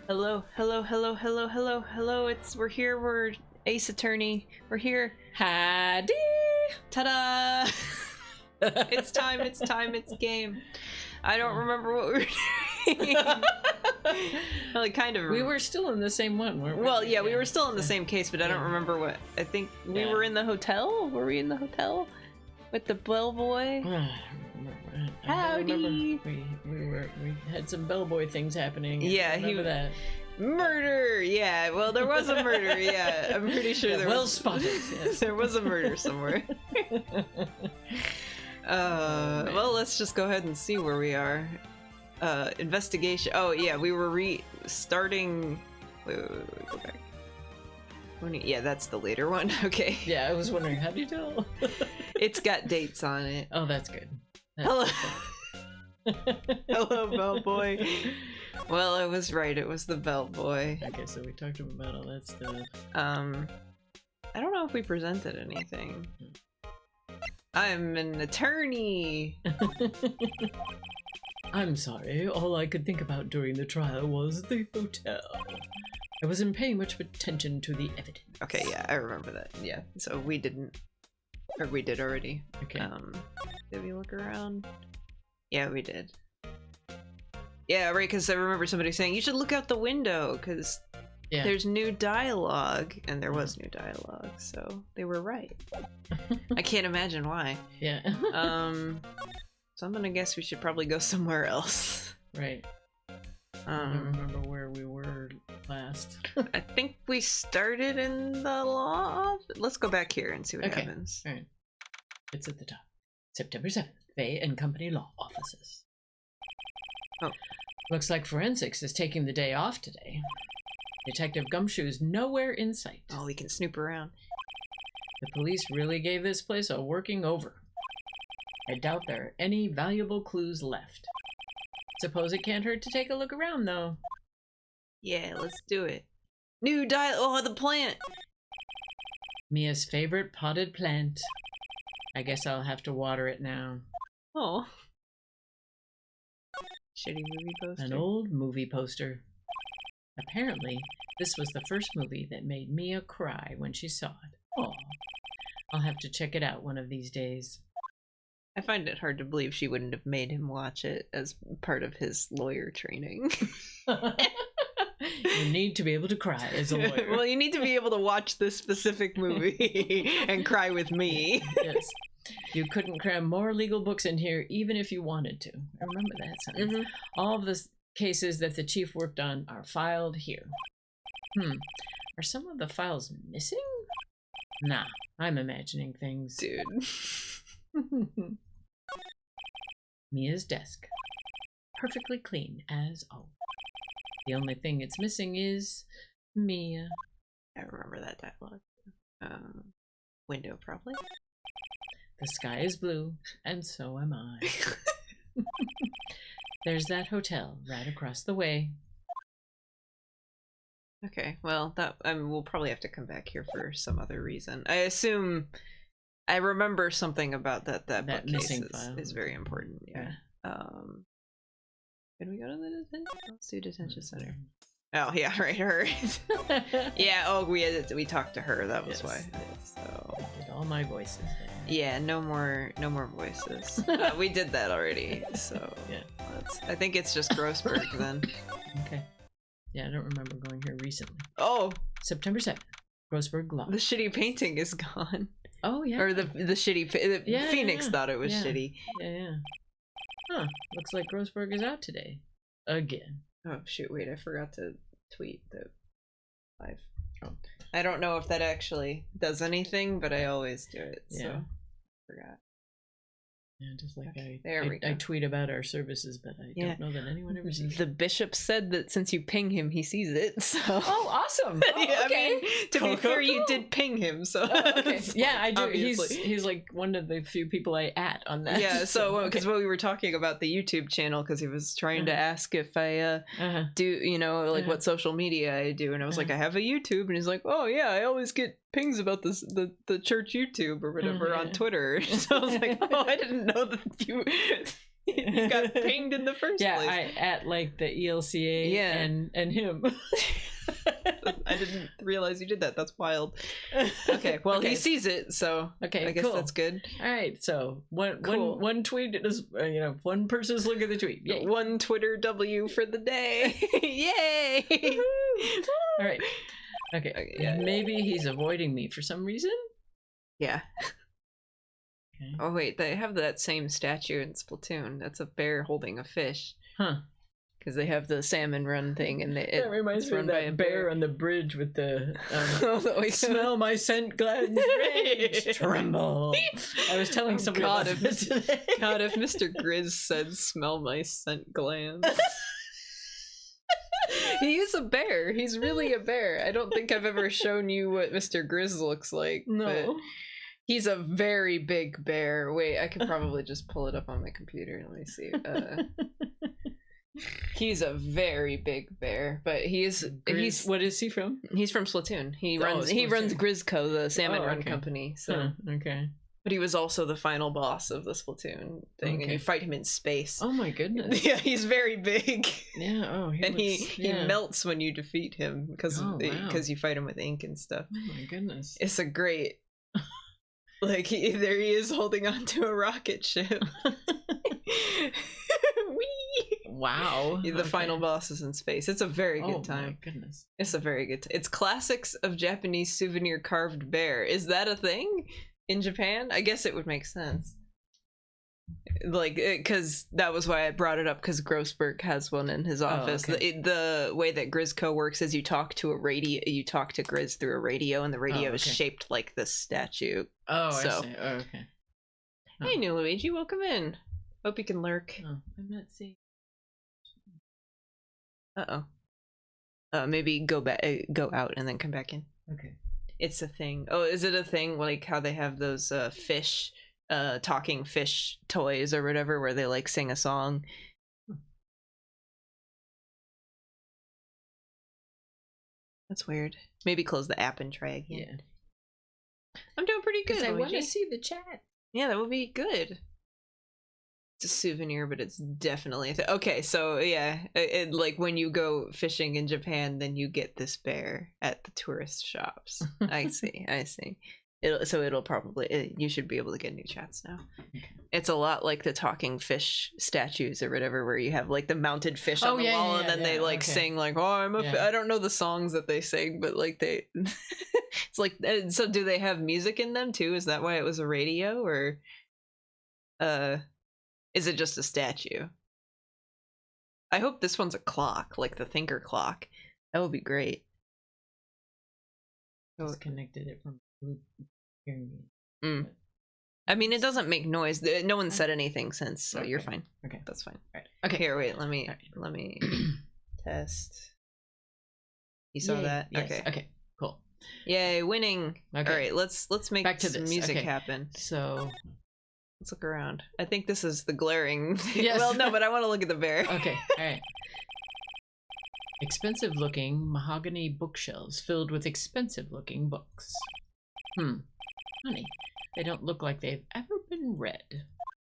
Hello, hello, hello, hello, hello, hello. We're here. We're Ace Attorney. We're here. Howdy! Ta-da! It's time. It's time. It's game. I don't remember what we were doing. Well, kind of. We were still in the same one, weren't we? Well, yeah, we were still in the same case, but I don't remember what. I think we were in the hotel. Were we in the hotel with the bellboy? Howdy! We had some bellboy things happening. Yeah, that. Murder! Yeah, well, there was a murder, yeah. I'm pretty sure there well was... spotted, yes. There was a murder somewhere. Well, let's just go ahead and see where we are. Investigation. Oh, yeah, we were starting... Wait, go back. Yeah, that's the later one. Okay. Yeah, I was wondering, how do you tell? It's got dates on it. Oh, that's good. Hello. Hello, bellboy. Well, I was right. It was the bellboy. Okay, so we talked about all that stuff. I don't know if we presented anything. I'm an attorney. I'm sorry. All I could think about during the trial was the hotel. I wasn't paying much attention to the evidence. Okay, yeah, I remember that. Yeah, so we didn't, or we did already. Okay. Did we look around? Yeah, we did. Yeah, right, because I remember somebody saying, you should look out the window, because there's new dialogue, and there was new dialogue, so they were right. I can't imagine why. Yeah. So I'm gonna guess we should probably go somewhere else. Right. I don't remember where we were last. I think we started in the law. Let's go back here and see what happens. All right. It's at the top. September 7th. Fay and Company Law Offices. Oh. Looks like forensics is taking the day off today. Detective Gumshoe's nowhere in sight. Oh, we can snoop around. The police really gave this place a working over. I doubt there are any valuable clues left. Suppose it can't hurt to take a look around, though. Yeah, let's do it. New oh, the plant! Mia's favorite potted plant. I guess I'll have to water it now. Oh. Shitty movie poster. An old movie poster. Apparently, this was the first movie that made Mia cry when she saw it. Oh, I'll have to check it out one of these days. I find it hard to believe she wouldn't have made him watch it as part of his lawyer training. You need to be able to cry as a lawyer. Well, you need to be able to watch this specific movie and cry with me. Yes. You couldn't cram more legal books in here even if you wanted to. I remember that sentence. All of the cases that the chief worked on are filed here. Are some of the files missing? Nah, I'm imagining things. Dude. Mia's desk. Perfectly clean as always. The only thing it's missing is Mia. I remember that dialogue. Window, probably. The sky is blue, and so am I. There's that hotel right across the way. Okay, well, that we'll probably have to come back here for some other reason. I assume I remember something about that bookcase is very important. Yeah. Can we go to the detention? Let's do detention center. Oh yeah, right. Yeah. Oh, we talked to her. That was why. So did all my voices there. Yeah. No more voices. We did that already. So yeah. I think it's just Grossberg then. Okay. Yeah, I don't remember going here recently. Oh, September 7th. Grossberg Law. The shitty painting is gone. Oh yeah. Or the shitty Phoenix thought it was shitty. Yeah. Huh. Looks like Grossberg is out today. Again. Oh shoot, wait, I forgot to tweet the live. Oh. I don't know if that actually does anything, but I always do it, so I forgot. Yeah, just like I tweet about our services, but I don't know that anyone ever sees it. The bishop said that since you ping him, he sees it, so... Oh, awesome! Oh, yeah, okay. I mean, to be fair, you did ping him, so... Oh, okay. Yeah, I do. Obviously. He's like one of the few people I @ on that. Yeah, so, because when we were talking about the YouTube channel, because he was trying to ask if I do, what social media I do, and I was like, I have a YouTube, and he's like, oh yeah, I always get pings about this the church YouTube or whatever on Twitter. So I was like, oh, I didn't know that You got pinged in the first place. Yeah, at like the ELCA and him. I didn't realize you did that. That's wild. Okay, well, he sees it, so I guess that's good. All right, so one tweet is, one person's look at the tweet. Yay. One Twitter W for the day. Yay! All right. Okay. Yeah. Maybe he's avoiding me for some reason? Yeah. Okay. Oh, wait, they have that same statue in Splatoon. That's a bear holding a fish. Huh. Because they have the salmon run thing, and that reminds me of that bear on the bridge with the smell my scent glands rage tremble. I was telling somebody about this today. God, if Mr. Grizz said smell my scent glands. He is a bear. He's really a bear. I don't think I've ever shown you what Mr. Grizz looks like. No. But he's a very big bear. Wait, I could probably just pull it up on my computer. Let me see. He's a very big bear, but he's what is he from? He's from Splatoon. He runs Grizzco, the salmon run company. So okay. But he was also the final boss of the Splatoon thing, and you fight him in space. Oh my goodness! Yeah, he's very big. Yeah. Oh, he melts when you defeat him because you fight him with ink and stuff. Oh my goodness! It's a great. Like there he is holding onto a rocket ship. Wow. The final boss is in space. It's a very good time. Oh my goodness. It's a very good time. It's classics of Japanese souvenir carved bear. Is that a thing in Japan? I guess it would make sense. Like, because that was why I brought it up, because Grossberg has one in his office. The way that Grizzco works is you talk to Grizz through a radio, and the radio is shaped like this statue. Oh, so. I see. Oh, okay. Hey, New Luigi, welcome in. Hope you can lurk. Oh, I'm not seeing. Maybe go out and then come back in. Okay. It's a thing. Oh, is it a thing like how they have those fish, talking fish toys or whatever, where they like sing a song? That's weird. Maybe close the app and try again. Yeah. I'm doing pretty good. I want to see the chat. Yeah, that would be good. It's a souvenir, but it's definitely okay. So yeah, like when you go fishing in Japan, then you get this bear at the tourist shops. I see. It'll probably you should be able to get new chats now. Okay. It's a lot like the talking fish statues or whatever, where you have like the mounted fish on the wall, and then they like sing like, "Oh, I'm a." I don't know the songs that they sing, but like they, it's like. So do they have music in them too? Is that why it was a radio, or is it just a statue? I hope this one's a clock, like the Thinker clock. That would be great. Disconnected it from hearing me. I mean, it doesn't make noise. No one said anything since, so you're fine. Okay, that's fine. All right. Okay, here, wait. Let me test. You saw that? Yes. Okay. Cool. Yay, winning. Okay. All right, let's make some music happen. So. Let's look around. I think this is the glaring. Yes. Well, no, but I want to look at the bear. Okay. All right. Expensive-looking mahogany bookshelves filled with expensive-looking books. Funny. They don't look like they've ever been read.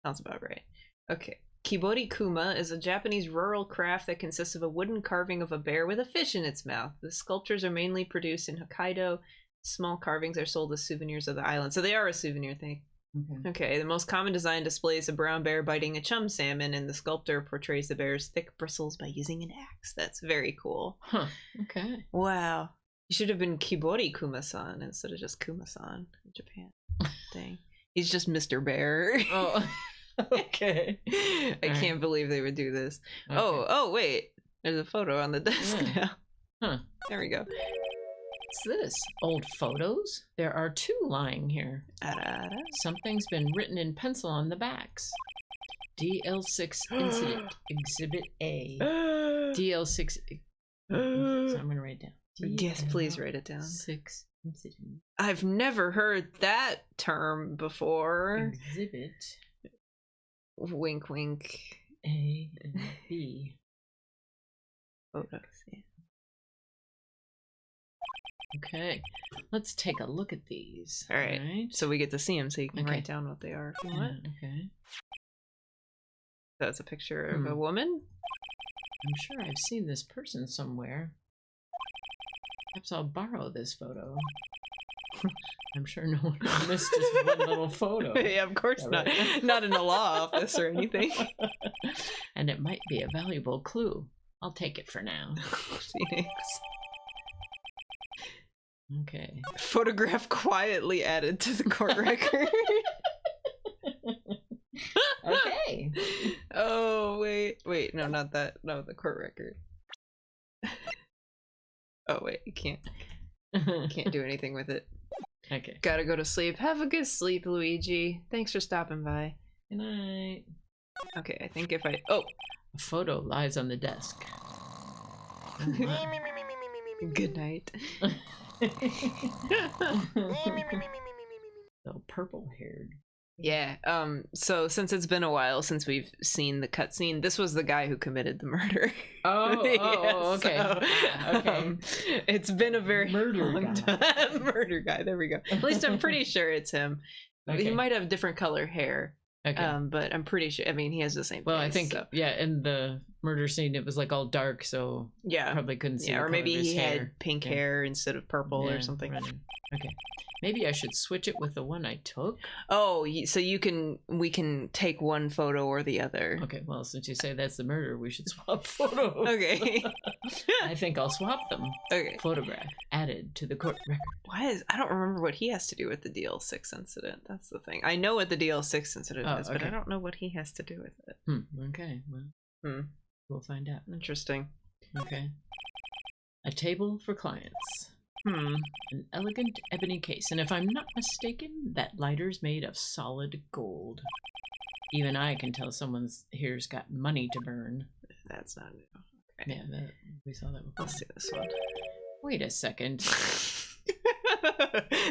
Sounds about right. Okay. Kibori kuma is a Japanese rural craft that consists of a wooden carving of a bear with a fish in its mouth. The sculptures are mainly produced in Hokkaido. Small carvings are sold as souvenirs of the island. So they are a souvenir thing. Okay, the most common design displays a brown bear biting a chum salmon, and the sculptor portrays the bear's thick bristles by using an axe. That's very cool. Huh. Okay. Wow. You should have been Kibori Kuma-san instead of just Kuma-san in Japan. Dang. He's just Mr. Bear. Oh. Okay. I can't believe they would do this. Okay. Oh, wait. There's a photo on the desk now. Huh. There we go. What's this? Old photos? There are 2 lying here. Something's been written in pencil on the backs. DL6 Incident, Exhibit A. DL6... So I'm going to write it down. Yes, please write it down. 6 Incident. I've never heard that term before. Exhibit. Wink, wink. A and B. Photos, yeah. Okay, let's take a look at these. All right. So we get to see them, so you can write down what they are if you want. Okay. That's a picture of a woman? I'm sure I've seen this person somewhere. Perhaps I'll borrow this photo. I'm sure no one missed this one little photo. Yeah, of course not. Right? Not in a law office or anything. And it might be a valuable clue. I'll take it for now. Phoenix. Okay. Photograph quietly added to the court record. Okay. Oh, wait, no, not that. No, the court record. Oh, wait, you can't do anything with it. Okay. Gotta go to sleep. Have a good sleep, Luigi. Thanks for stopping by. Good night. Okay, I think if I... Oh! A photo lies on the desk. Good night. So purple-haired. Yeah, so since it's been a while since we've seen the cutscene, this was the guy who committed the murder. Oh, okay. So, okay. It's been a very Murder long guy. time. Murder guy, there we go. At least I'm pretty sure it's him. Okay. He might have different color hair. Okay. But I'm pretty sure, I mean, he has the same Well, face, I think, so. yeah, in the murder scene, it was like all dark, so Yeah. probably couldn't see. Yeah, the or color maybe of his he hair. had pink Yeah. hair instead of purple Yeah, or something. right. Okay. Maybe I should switch it with the one I took. Oh, so we can take one photo or the other. Okay, well, since you say that's the murder, we should swap photos. Okay. I think I'll swap them. Okay. Photograph added to the court record. I don't remember what he has to do with the DL6 incident. That's the thing. I know what the DL6 incident is, but I don't know what he has to do with it. Okay, well, we'll find out. Interesting. Okay. A table for clients. An elegant ebony case, and if I'm not mistaken, that lighter's made of solid gold. Even I can tell someone's here's got money to burn. That's not new. Okay. Yeah, we saw that before. Let's see this one. Wait a second.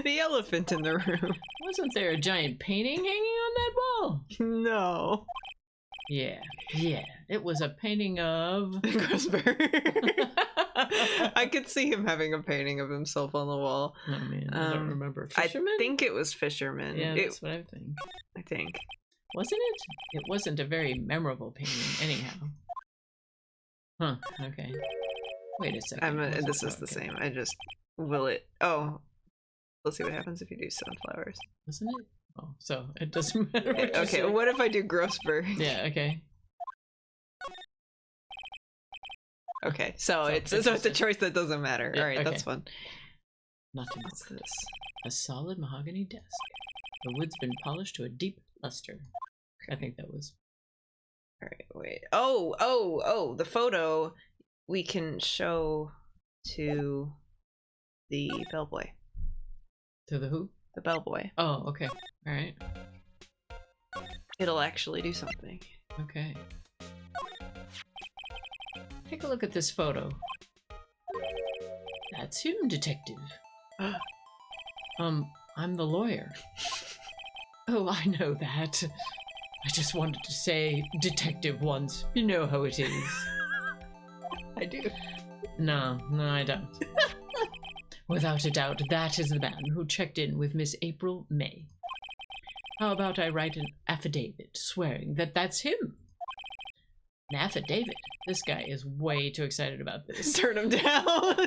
The elephant in the room. Wasn't there a giant painting hanging on that wall? No. Yeah, it was a painting of... Grossberg. I could see him having a painting of himself on the wall. Oh man, I don't remember. Fisherman? I think it was Fisherman. Yeah, that's what I think. I think. Wasn't it? It wasn't a very memorable painting, anyhow. Huh, okay. Wait a second. This is the same. I just... Will it... Oh. Let's see what happens if you do sunflowers. Wasn't it? Oh, so it doesn't matter what you Okay, say. what if I do Grossberg? Yeah, okay. Okay, so it's a choice that doesn't matter. Yeah, Alright, okay. that's fun. Nothing. What's this? A solid mahogany desk. The wood's been polished to a deep luster. I think that was... Alright, wait. Oh, the photo we can show to the bellboy. To the who? The bellboy. Oh, okay. Alright. It'll actually do something. Okay. Take a look at this photo. That's him, detective. I'm the lawyer. Oh, I know that. I just wanted to say detective once. You know how it is. I do. No, I don't. Without a doubt, that is the man who checked in with Miss April May. How about I write an affidavit swearing that that's him? An affidavit? This guy is way too excited about this. Turn him down. Well,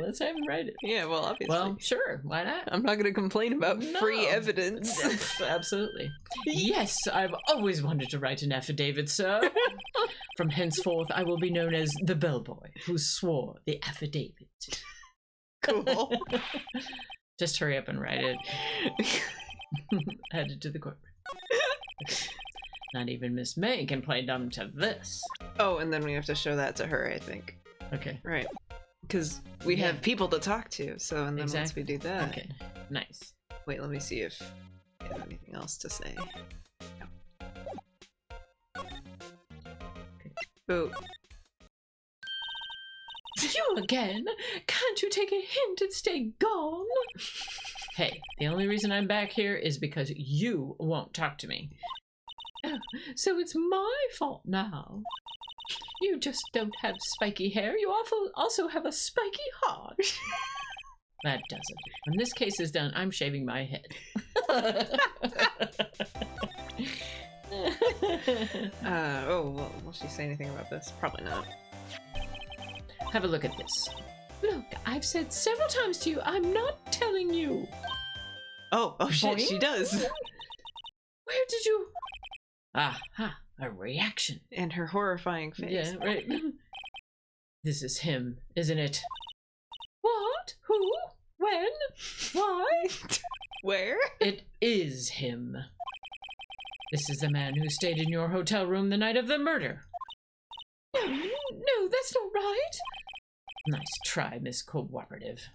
let's have him write it. Yeah, well, obviously. Well, sure, why not? I'm not going to complain about free No. evidence. Absolutely. Yes, I've always wanted to write an affidavit, sir. From henceforth, I will be known as the bellboy who swore the affidavit. Cool. Just hurry up and write it. Headed to the court. Not even Miss May can play dumb to this. Oh, and then we have to show that to her, I think. Okay. Right. Because we have people to talk to, so and then once Exactly. we do that... Okay, nice. Wait, let me see if I have anything else to say. No. Oh. You again? Can't you take a hint and stay gone? Hey, the only reason I'm back here is because you won't talk to me. Oh, so it's my fault now. You just don't have spiky hair. You also have a spiky heart. That does it. When this case is done, I'm shaving my head. Well, will she say anything about this? Probably not. Have a look at this. Look, I've said several times to you, I'm not telling you. Oh shit, Boing. she does. Where did you... Aha, a reaction. And her horrifying face. Yeah, right. This is him, isn't it? What? Who? When? Why? Where? It is him. This is the man who stayed in your hotel room the night of the murder. No, that's not right. Nice try, Miss Cooperative.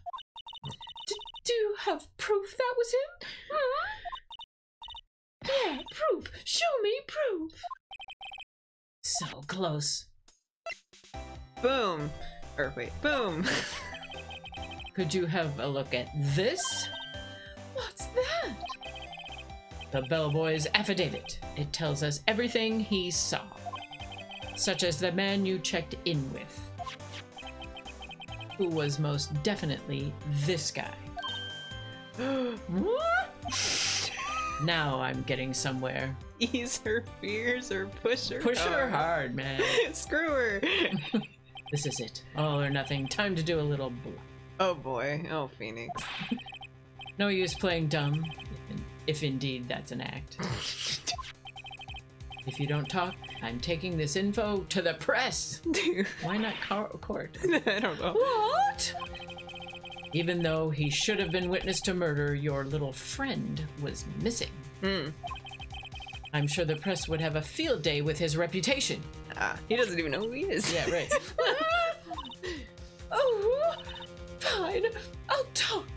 Do you have proof that was him? Yeah, proof. Show me proof. So close. Boom. Or wait, boom. Could you have a look at this? What's that? The bellboy's affidavit. It tells us everything he saw, such as the man you checked in with, who was most definitely this guy. What? Now I'm getting somewhere. Ease her fears or push her Push her hard. hard, man. Screw her. This is it. All or nothing. Time to do a little bluff. Oh boy. Oh, Phoenix. No use playing dumb, if indeed that's an act. If you don't talk, I'm taking this info to the press. Why not court? I don't know. What? Even though he should have been witness to murder, your little friend was missing. I'm sure the press would have a field day with his reputation. He doesn't even know who he is. Yeah, right. Oh, fine. I'll talk.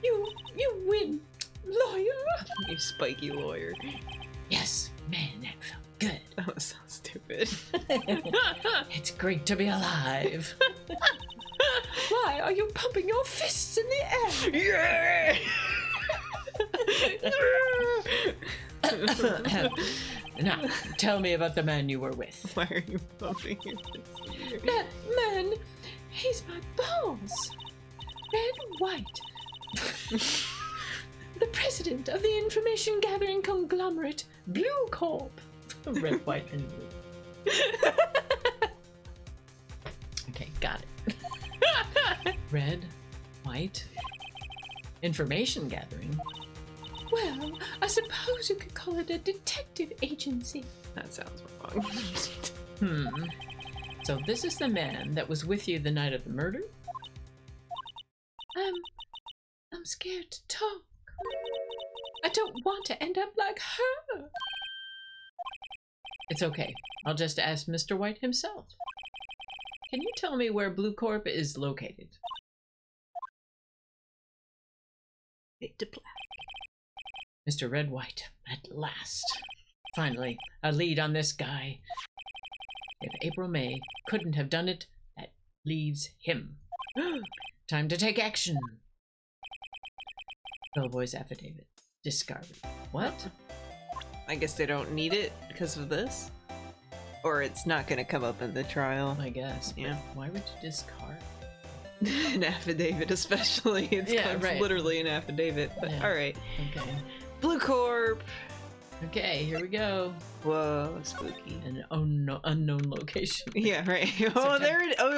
You win, lawyer. You spiky lawyer. Yes, man, that felt good. That was so stupid. It's great to be alive. Why are you pumping your fists in the air? Yeah! Now, tell me about the man you were with. Why are you bumping your fist in the air? That man, he's my boss. Red White. The president of the information gathering conglomerate, Blue Corp. Red, White, and Blue. Okay, got it. Red, White, information gathering. Well, I suppose you could call it a detective agency. That sounds wrong. So this is the man that was with you the night of the murder? I'm scared to talk. I don't want to end up like her. It's okay. I'll just ask Mr. White himself. Can you tell me where Blue Corp is located? Fade to black. Mr. Red White, at last. Finally, a lead on this guy. If April May couldn't have done it, that leaves him. Time to take action. Bellboy's affidavit. Discarded. What? I guess they don't need it because of this? Or it's not going to come up in the trial. I guess. Yeah. Why would you discard? An affidavit especially. It's right. Literally an affidavit. But Yeah. alright. Okay. Blue Corp! Okay, here we go. Whoa, spooky. An unknown location. Yeah, right. Oh, there it. Oh,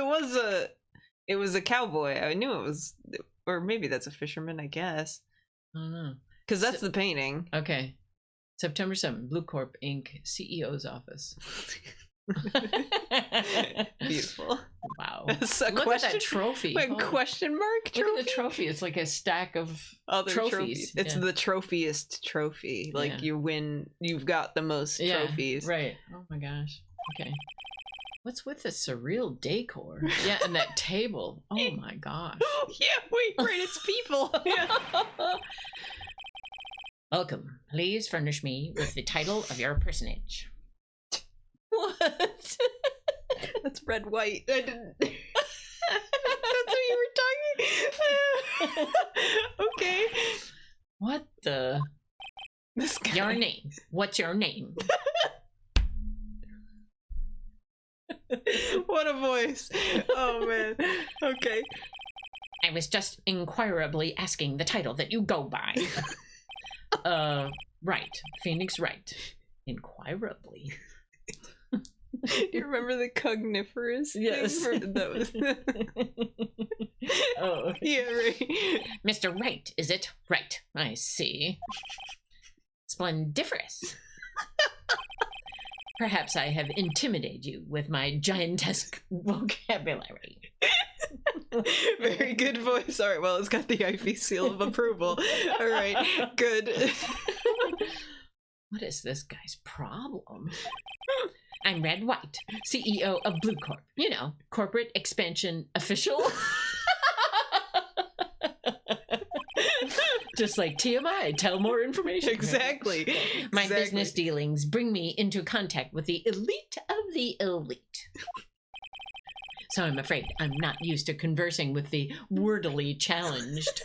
it was a cowboy. I knew it was, or maybe that's a fisherman. I guess. I don't know. Because that's the painting. Okay. September 7th, Blue Corp Inc. CEO's office. Beautiful. Wow. Look at that trophy. Like question mark trophy. Look at the trophy. It's like a stack of other trophies. It's the trophiest trophy. Like you win, you've got the most trophies. Right. Oh my gosh. Okay. What's with the surreal decor? Yeah, and that table. Oh my gosh. Yeah, wait, right, it's people. Yeah. Welcome. Please furnish me with the title of your personage. What? That's Red White. I didn't. That's what you were talking. Okay. What the? This guy. Your name. What's your name? What a voice. Oh man. Okay. I was just inquirably asking the title that you go by. Right. Phoenix Wright. inquirably. You remember the cogniferous yes. thing? That was... Oh. Yeah, right. Mr. Right, is it? Right, I see. Splendiferous. Perhaps I have intimidated you with my giantesque vocabulary. Very good voice. All right, well, it's got the Ivy seal of approval. All right, good. What is this guy's problem? I'm Red White, CEO of Blue Corp. You know, corporate expansion official. Just like TMI, tell more information. Exactly. My business dealings bring me into contact with the elite of the elite. So I'm afraid I'm not used to conversing with the wordily challenged.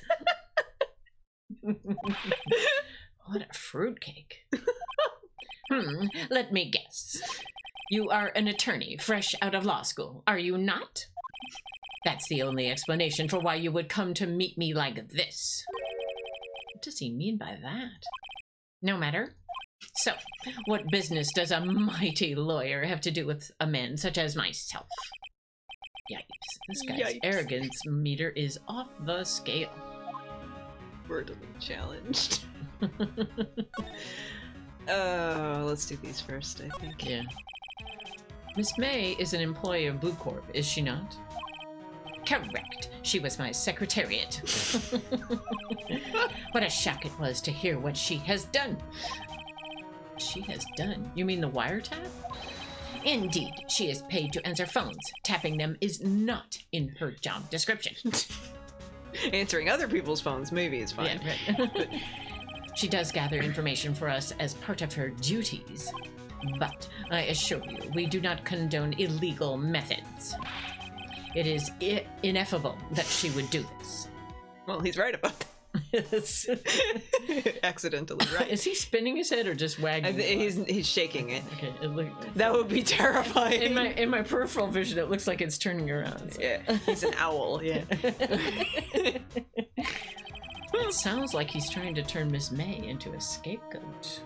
What a fruitcake. Let me guess. You are an attorney fresh out of law school, are you not? That's the only explanation for why you would come to meet me like this. What does he mean by that? No matter. So, what business does a mighty lawyer have to do with a man such as myself? Yipes. This guy's arrogance meter is off the scale. Wordily challenged. Let's do these first, I think. Yeah. Miss May is an employee of Blue Corp, is she not? Correct. She was my secretariat. What a shock it was to hear what she has done. She has done? You mean the wiretap? Indeed, she is paid to answer phones. Tapping them is not in her job description. Answering other people's phones maybe is fine. Yeah, right. She does gather information for us as part of her duties. But I assure you, we do not condone illegal methods. It is ineffable that she would do this. Well, he's right about that. Accidentally right. Is he spinning his head or just wagging? He's shaking it. Okay, that would be terrifying. In my peripheral vision, it looks like it's turning around. So. Yeah, he's an owl. Yeah. It sounds like he's trying to turn Miss May into a scapegoat.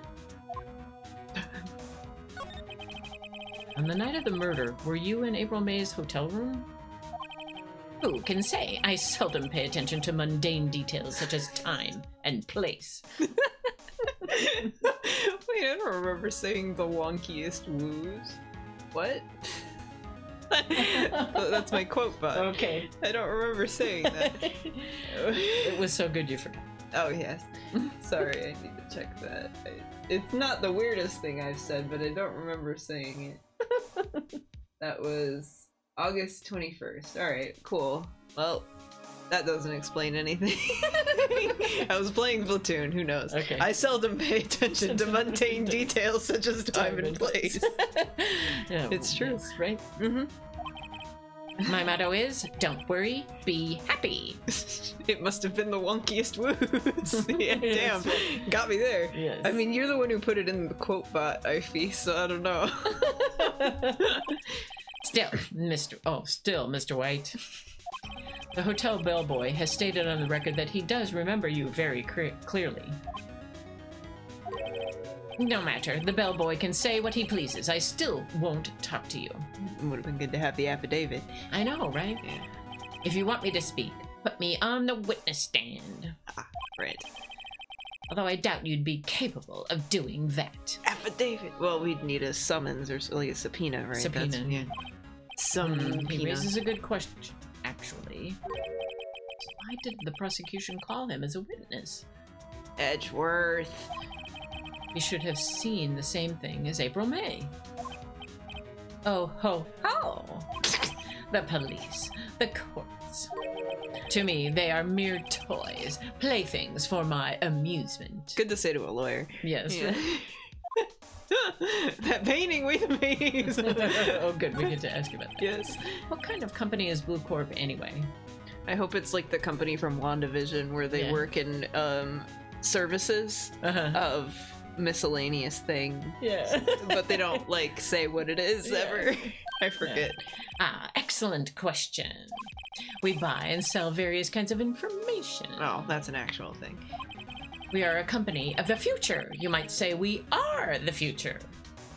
On the night of the murder, were you in April May's hotel room? Who can say? I seldom pay attention to mundane details such as time and place. Wait, I don't remember saying the wonkiest woos. What? That's my quote bot. Okay. I don't remember saying that. It was so good you forgot. Oh, yes. Sorry, I need to check that. It's not the weirdest thing I've said, but I don't remember saying it. That was August 21st. Alright, cool. Well, that doesn't explain anything. I was playing Platoon, who knows? Okay. I seldom pay attention to mundane details such as time and place. Yeah, it's true. Yes, right? Mm-hmm. My motto is, don't worry, be happy. It must have been the wonkiest woos. Yeah, damn. Got me there. Yes. I mean, you're the one who put it in the quote bot, Ify, so I don't know. Still, Mr. White. The hotel bellboy has stated on the record that he does remember you very clearly. No matter, the bellboy can say what he pleases. I still won't talk to you. It would have been good to have the affidavit. I know, right? Yeah. If you want me to speak, put me on the witness stand. Ah, right. Although I doubt you'd be capable of doing that. Affidavit. Well, we'd need a summons or like a subpoena, right? Subpoena. Yeah. He raises a good question, actually. Why did the prosecution call him as a witness? Edgeworth. You should have seen the same thing as April May. Oh, ho, ho! The police, the courts. To me, they are mere toys, playthings for my amusement. Good to say to a lawyer. Yes. Yeah. That painting we made. Oh, good. We get to ask you about that. Yes. What kind of company is Blue Corp anyway? I hope it's like the company from WandaVision where they work in services of miscellaneous thing. Yeah. But they don't like say what it is ever. I forget. Ah, excellent question. We buy and sell various kinds of information. Oh, that's an actual thing. We are a company of the future. You might say we are are the future.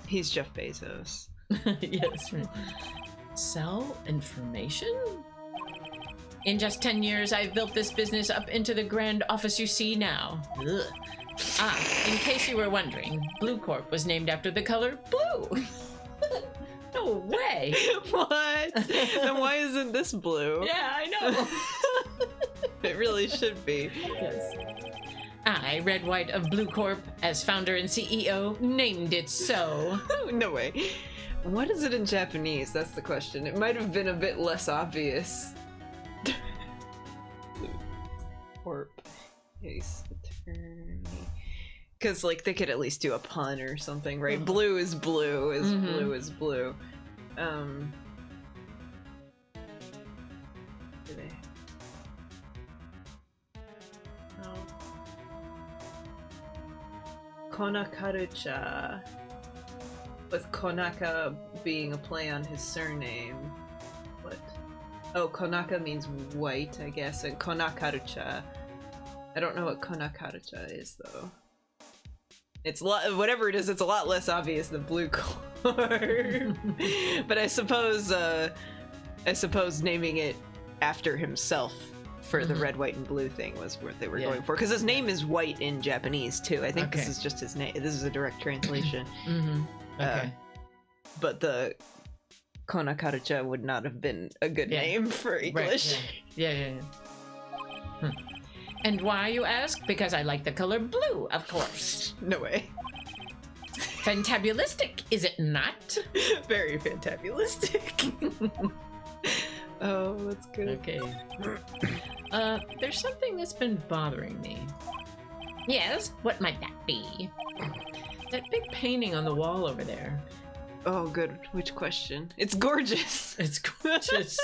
He's Jeff Bezos. Yes. Right. Sell information? In just 10 years, I've built this business up into the grand office you see now. Ugh. In case you were wondering, Blue Corp was named after the color blue. No way. What? Then why isn't this blue? Yeah, I know. It really should be. Yes. I, Red White of Blue Corp, as founder and CEO, named it so. No way. What is it in Japanese? That's the question. It might have been a bit less obvious. Blue Corp case attorney. Because, like, they could at least do a pun or something, right? Blue is blue, blue is blue. Do they? No. Konakarucha. With Konaka being a play on his surname. What? Oh, Konaka means white, I guess, and Konakarucha. I don't know what Konakarucha is, though. It's whatever it is, it's a lot less obvious than Blue Corp. But I suppose naming it after himself for the red, white, and blue thing was what they were going for. Because his name is White in Japanese, too. I think this is just his name. This is a direct translation. Okay. But the Konakarucha would not have been a good name for English. Right. Yeah. And why, you ask? Because I like the color blue, of course. No way. Fantabulistic, is it not? Very fantabulistic. Oh, that's good. Okay. There's something that's been bothering me. Yes? What might that be? That big painting on the wall over there. Oh, good. Which question? It's gorgeous. It's gorgeous.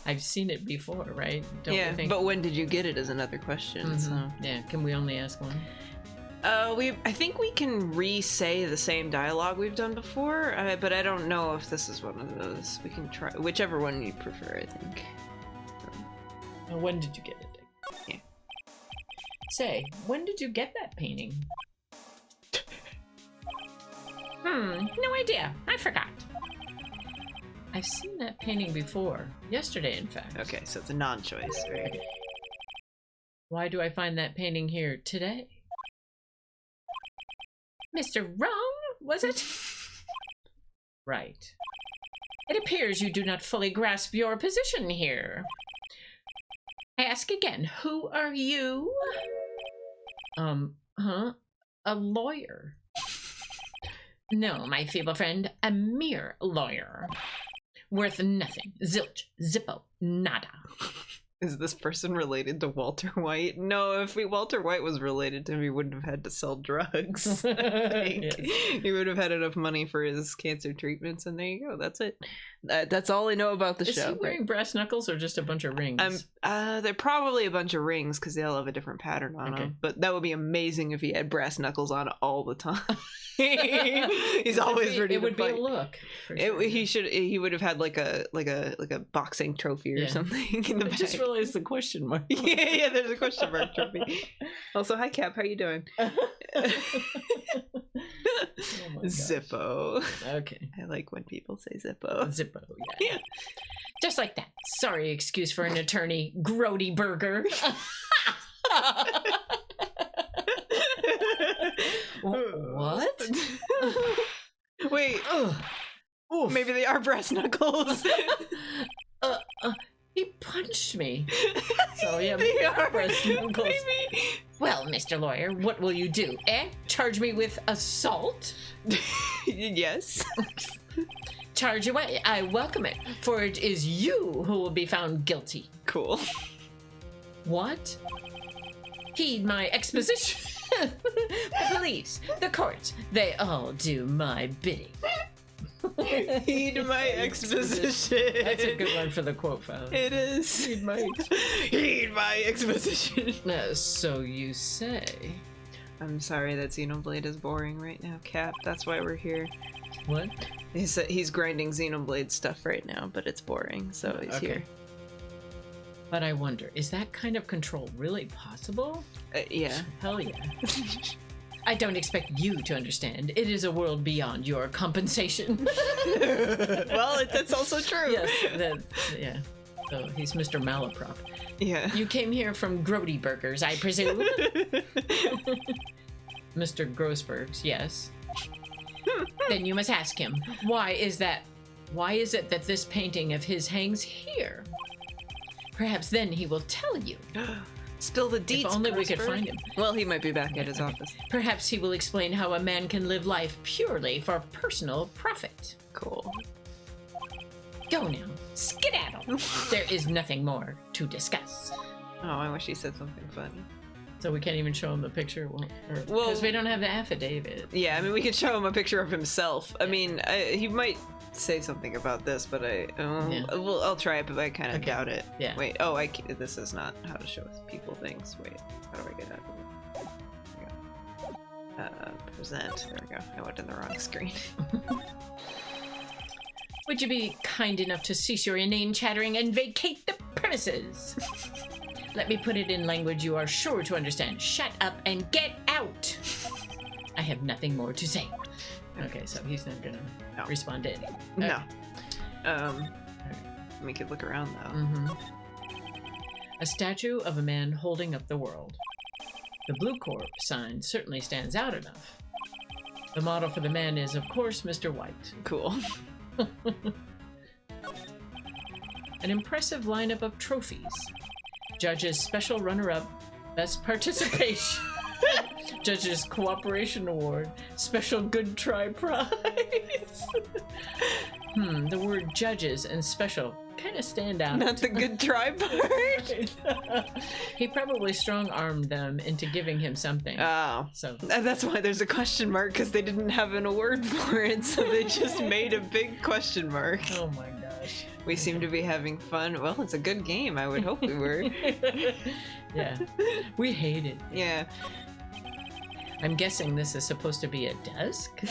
I've seen it before, right? Don't you think? But when did you get it is another question. So. Yeah, can we only ask one? I think we can re-say the same dialogue we've done before, but I don't know if this is one of those. We can try whichever one you prefer, I think. When did you get it? Yeah. Say, when did you get that painting? No idea. I forgot. I've seen that painting before. Yesterday, in fact. Okay, so it's a non-choice, right? Why do I find that painting here today? Mr. Wrong, was it? Right. It appears you do not fully grasp your position here. I ask again, who are you? A lawyer. No, my feeble friend, a mere lawyer. Worth nothing. Zilch. Zippo. Nada. Is this person related to Walter White? No, if Walter White was related to him, he wouldn't have had to sell drugs. Yes. He would have had enough money for his cancer treatments, and there you go. That's it. That's all I know about the show. Is he wearing brass knuckles or just a bunch of rings? They're probably a bunch of rings because they all have a different pattern on them. But that would be amazing if he had brass knuckles on all the time. He's always ready to fight. It would be a look. Sure. He would have had like a boxing trophy or something in the back. I just realized the question mark. yeah, there's a question mark trophy. Also, hi Cap, how you doing? Zippo. Okay. I like when people say Zippo. Zippo, yeah. Just like that. Sorry excuse for an attorney, Grody Burger. What? Wait. Maybe they are brass knuckles. He punched me. So yeah, they are brass knuckles. Maybe. Well, Mr. Lawyer, what will you do? Charge me with assault? Yes. Charge away. I welcome it, for it is you who will be found guilty. Cool. What? Heed my exposition. The police, the court, they all do my bidding. Heed my exposition. That's a good one for the quote file. It is. Heed my exposition. So you say. I'm sorry that Xenoblade is boring right now, Cap. That's why we're here. What? He's grinding Xenoblade stuff right now, but it's boring, so he's here. But I wonder, is that kind of control really possible? Yeah. Hell yeah. I don't expect you to understand. It is a world beyond your compensation. Well, that's also true. Yes, yeah. So he's Mr. Malaprop. Yeah. You came here from Grody Burgers, I presume? Mr. Grossberg's, yes. Then you must ask him, why is it that this painting of his hangs here? Perhaps then he will tell you. Spill the deets. If only we could find him. Well, he might be back at his office. Perhaps he will explain how a man can live life purely for personal profit. Cool. Go now. Skedaddle. There is nothing more to discuss. Oh, I wish he said something funny. So we can't even show him the picture? Because we don't have the affidavit. Yeah, I mean, we could show him a picture of himself. I mean, he might say something about this, but I'll try it, but I kind of doubt it. Yeah. Wait, this is not how to show people things. Wait, how do I get out of it? There we go. Present. There we go. I went in the wrong screen. Would you be kind enough to cease your inane chattering and vacate the premises? Let me put it in language you are sure to understand. Shut up and get out! I have nothing more to say. Okay, so he's not gonna respond to anything. No. We could look around though. Mm-hmm. A statue of a man holding up the world. The Blue Corp sign certainly stands out enough. The model for the man is, of course, Mr. White. Cool. An impressive lineup of trophies. Judge's special runner-up, best participation. Judge's cooperation award, special good try prize. The word judges and special kind of stand out. Not the good try part. He probably strong-armed them into giving him something. Oh. So that's why there's a question mark, because they didn't have a word for it, so they just made a big question mark. Oh my gosh. We seem to be having fun. Well, it's a good game. I would hope we were. Yeah. We hate it. Yeah. I'm guessing this is supposed to be a desk?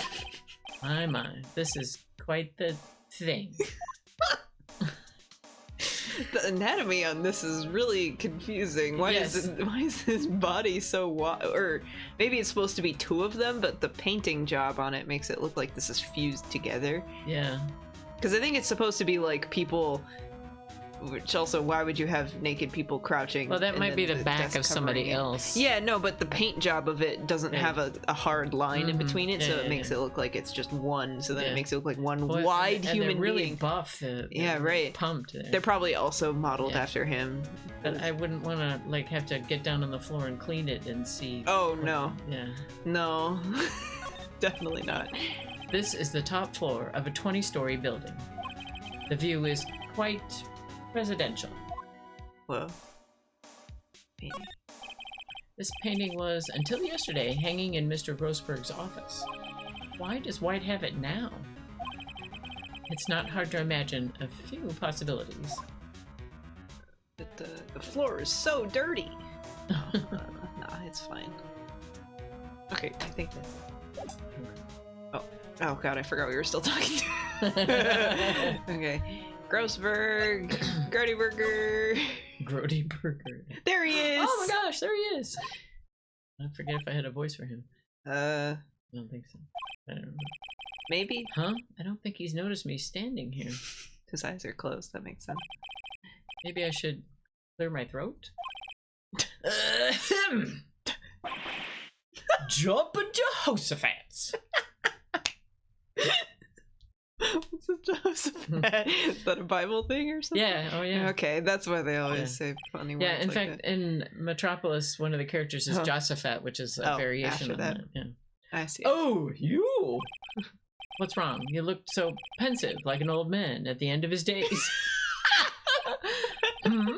My. This is quite the thing. The anatomy on this is really confusing. Why is his body so wide? Or maybe it's supposed to be two of them, but the painting job on it makes it look like this is fused together. Yeah. Because I think it's supposed to be like people, which also, why would you have naked people crouching? Well, that might be the back of somebody else. Yeah, no, but the paint job of it doesn't have a hard line in between it, so it makes it look like it's just one. So then it makes it look like one wide human they're really being. Buff. Yeah, right. Pumped. They're probably also modeled after him. But I wouldn't want to like have to get down on the floor and clean it and see. Oh no. Yeah. No. Definitely not. This is the top floor of a 20-story building. The view is quite residential. Whoa. This painting was, until yesterday, hanging in Mr. Grossberg's office. Why does White have it now? It's not hard to imagine a few possibilities. But the floor is so dirty. Nah, it's fine. Okay, I think that's... Oh god, I forgot we were still talking. Okay. Grossberg, Grody Burger. Grody Burger. There he is! Oh my gosh, there he is! I forget if I had a voice for him. I don't think so. I don't know. Maybe? Huh? I don't think he's noticed me standing here. His eyes are closed, that makes sense. Maybe I should clear my throat? Jumping Jehoshaphat's! What's a Jehoshaphat? Is that a Bible thing or something? Yeah, oh yeah. Okay, that's why they always say funny words. Yeah, in like fact, that. in Metropolis, one of the characters is Josaphat, which is a variation on that. Yeah. I see. Oh, you! What's wrong? You looked so pensive, like an old man at the end of his days. I'm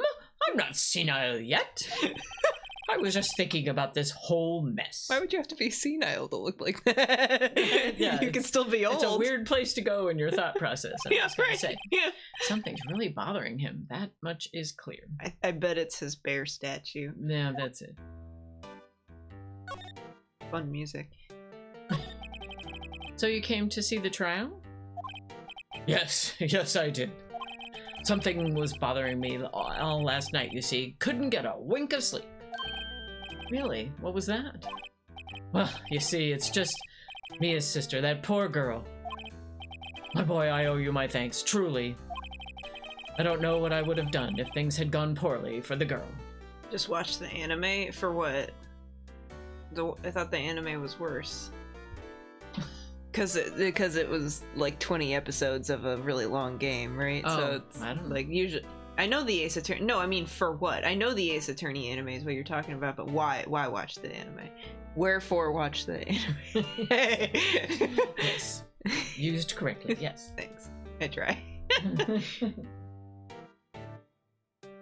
not senile yet. I was just thinking about this whole mess. Why would you have to be senile to look like that? Yeah, you can still be old. It's a weird place to go in your thought process. Yeah, right. Say. Yeah. Something's really bothering him. That much is clear. I bet it's his bear statue. Yeah, that's it. Fun music. So you came to see the trial? Yes, yes I did. Something was bothering me all last night, you see. Couldn't get a wink of sleep. Really? What was that? Well, you see, it's just Mia's sister, that poor girl. My boy, I owe you my thanks, truly. I don't know what I would have done if things had gone poorly for the girl. Just watch the anime? For what? I thought the anime was worse. Because it was like 20 episodes of a really long game, right? Oh, so it's I don't know. like usually... I know the Ace Attorney... No, I mean for what? I know the Ace Attorney anime is what you're talking about, but why watch the anime? Wherefore watch the anime? Yes. Used correctly, yes. Thanks. I try.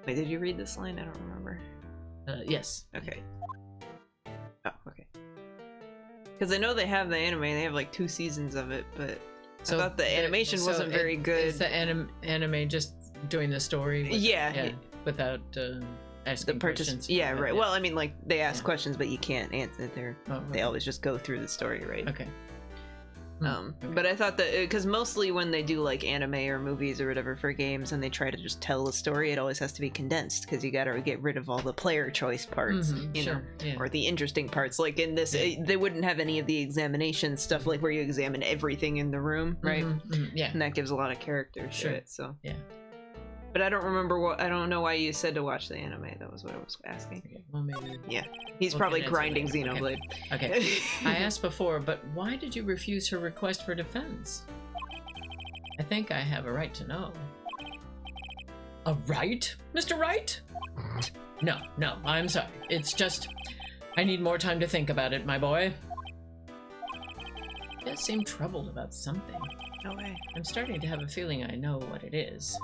Wait, did you read this line? I don't remember. Yes. Okay. Oh, okay. Because I know they have the anime, they have like 2 seasons of it, but I thought the animation wasn't very good. Is the anime just doing the story? Yeah. Without asking questions? Yeah, right. Well, I mean, like, they ask questions, but you can't answer. Okay. They always just go through the story, right? Okay. But I thought that because mostly when they do like anime or movies or whatever for games and they try to just tell the story, it always has to be condensed because you gotta get rid of all the player choice parts, you know, or the interesting parts. Like in this, they wouldn't have any of the examination stuff, like where you examine everything in the room, right? Yeah, and that gives a lot of character to it. So yeah. But I don't remember I don't know why you said to watch the anime. That was what I was asking. Okay, well, maybe. Yeah. He's probably grinding Xenoblade. Okay. I asked before, but why did you refuse her request for defense? I think I have a right to know. A right? Mr. Wright? No, I'm sorry. It's just, I need more time to think about it, my boy. You guys seem troubled about something. No way. I'm starting to have a feeling I know what it is.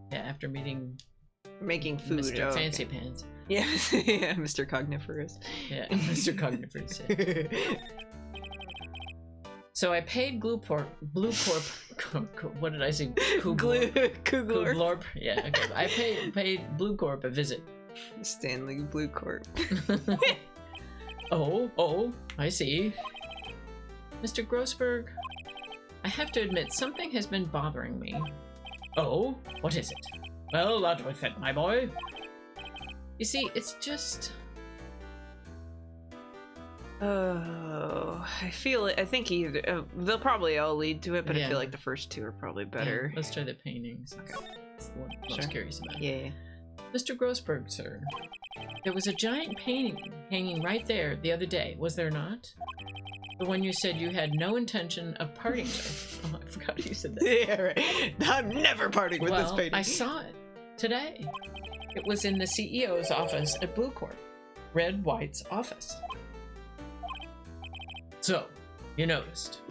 Yeah, after making food. Mr. Fancy Pants. Yeah, yeah, Mr. Cogniferous. Yeah, Mr. Cogniferous. Yeah. So I paid Blue Corp. What did I say? Kuglorp. Yeah, okay. I paid Blue Corp a visit. Stanley Blue Corp. Oh, I see. Mr. Grossberg, I have to admit something has been bothering me. Oh, what is it? Well, out with it, my boy. You see, it's just... Oh, I feel it. I think either they'll probably all lead to it, but I feel like the first 2 are probably better. Let's try the paintings. Okay. That's the one I'm most curious about. Yeah. Mr. Grossberg, sir, there was a giant painting hanging right there the other day, was there not? The one you said you had no intention of parting with. Oh, I forgot you said that. Yeah, right. I'm never parting with this painting. I saw it today. It was in the CEO's office at Blue Corp. Red White's office. So, you noticed.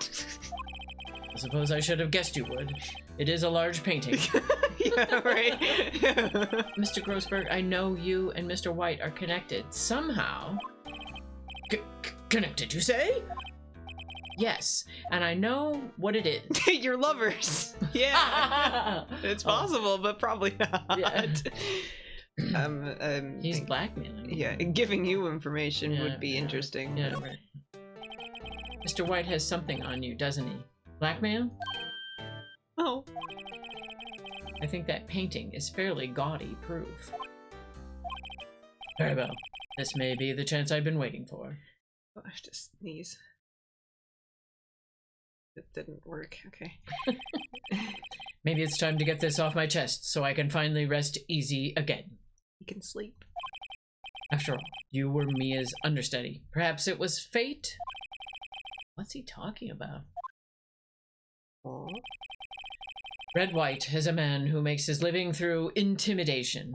I suppose I should have guessed you would. It is a large painting. Yeah, right. Mr. Grossberg, I know you and Mr. White are connected somehow. Connected, you say? Yes, and I know what it is. You're lovers. Yeah. It's possible, but probably not. Yeah. He's blackmailing. Yeah, giving you information would be interesting. Yeah, right. Mr. White has something on you, doesn't he? Blackmail? Oh. I think that painting is fairly gaudy proof. Very well. This may be the chance I've been waiting for. Oh, I have to sneeze. It didn't work. Okay. Maybe it's time to get this off my chest so I can finally rest easy again. You can sleep. After all, you were Mia's understudy. Perhaps it was fate? What's he talking about? Oh. Red White is a man who makes his living through intimidation.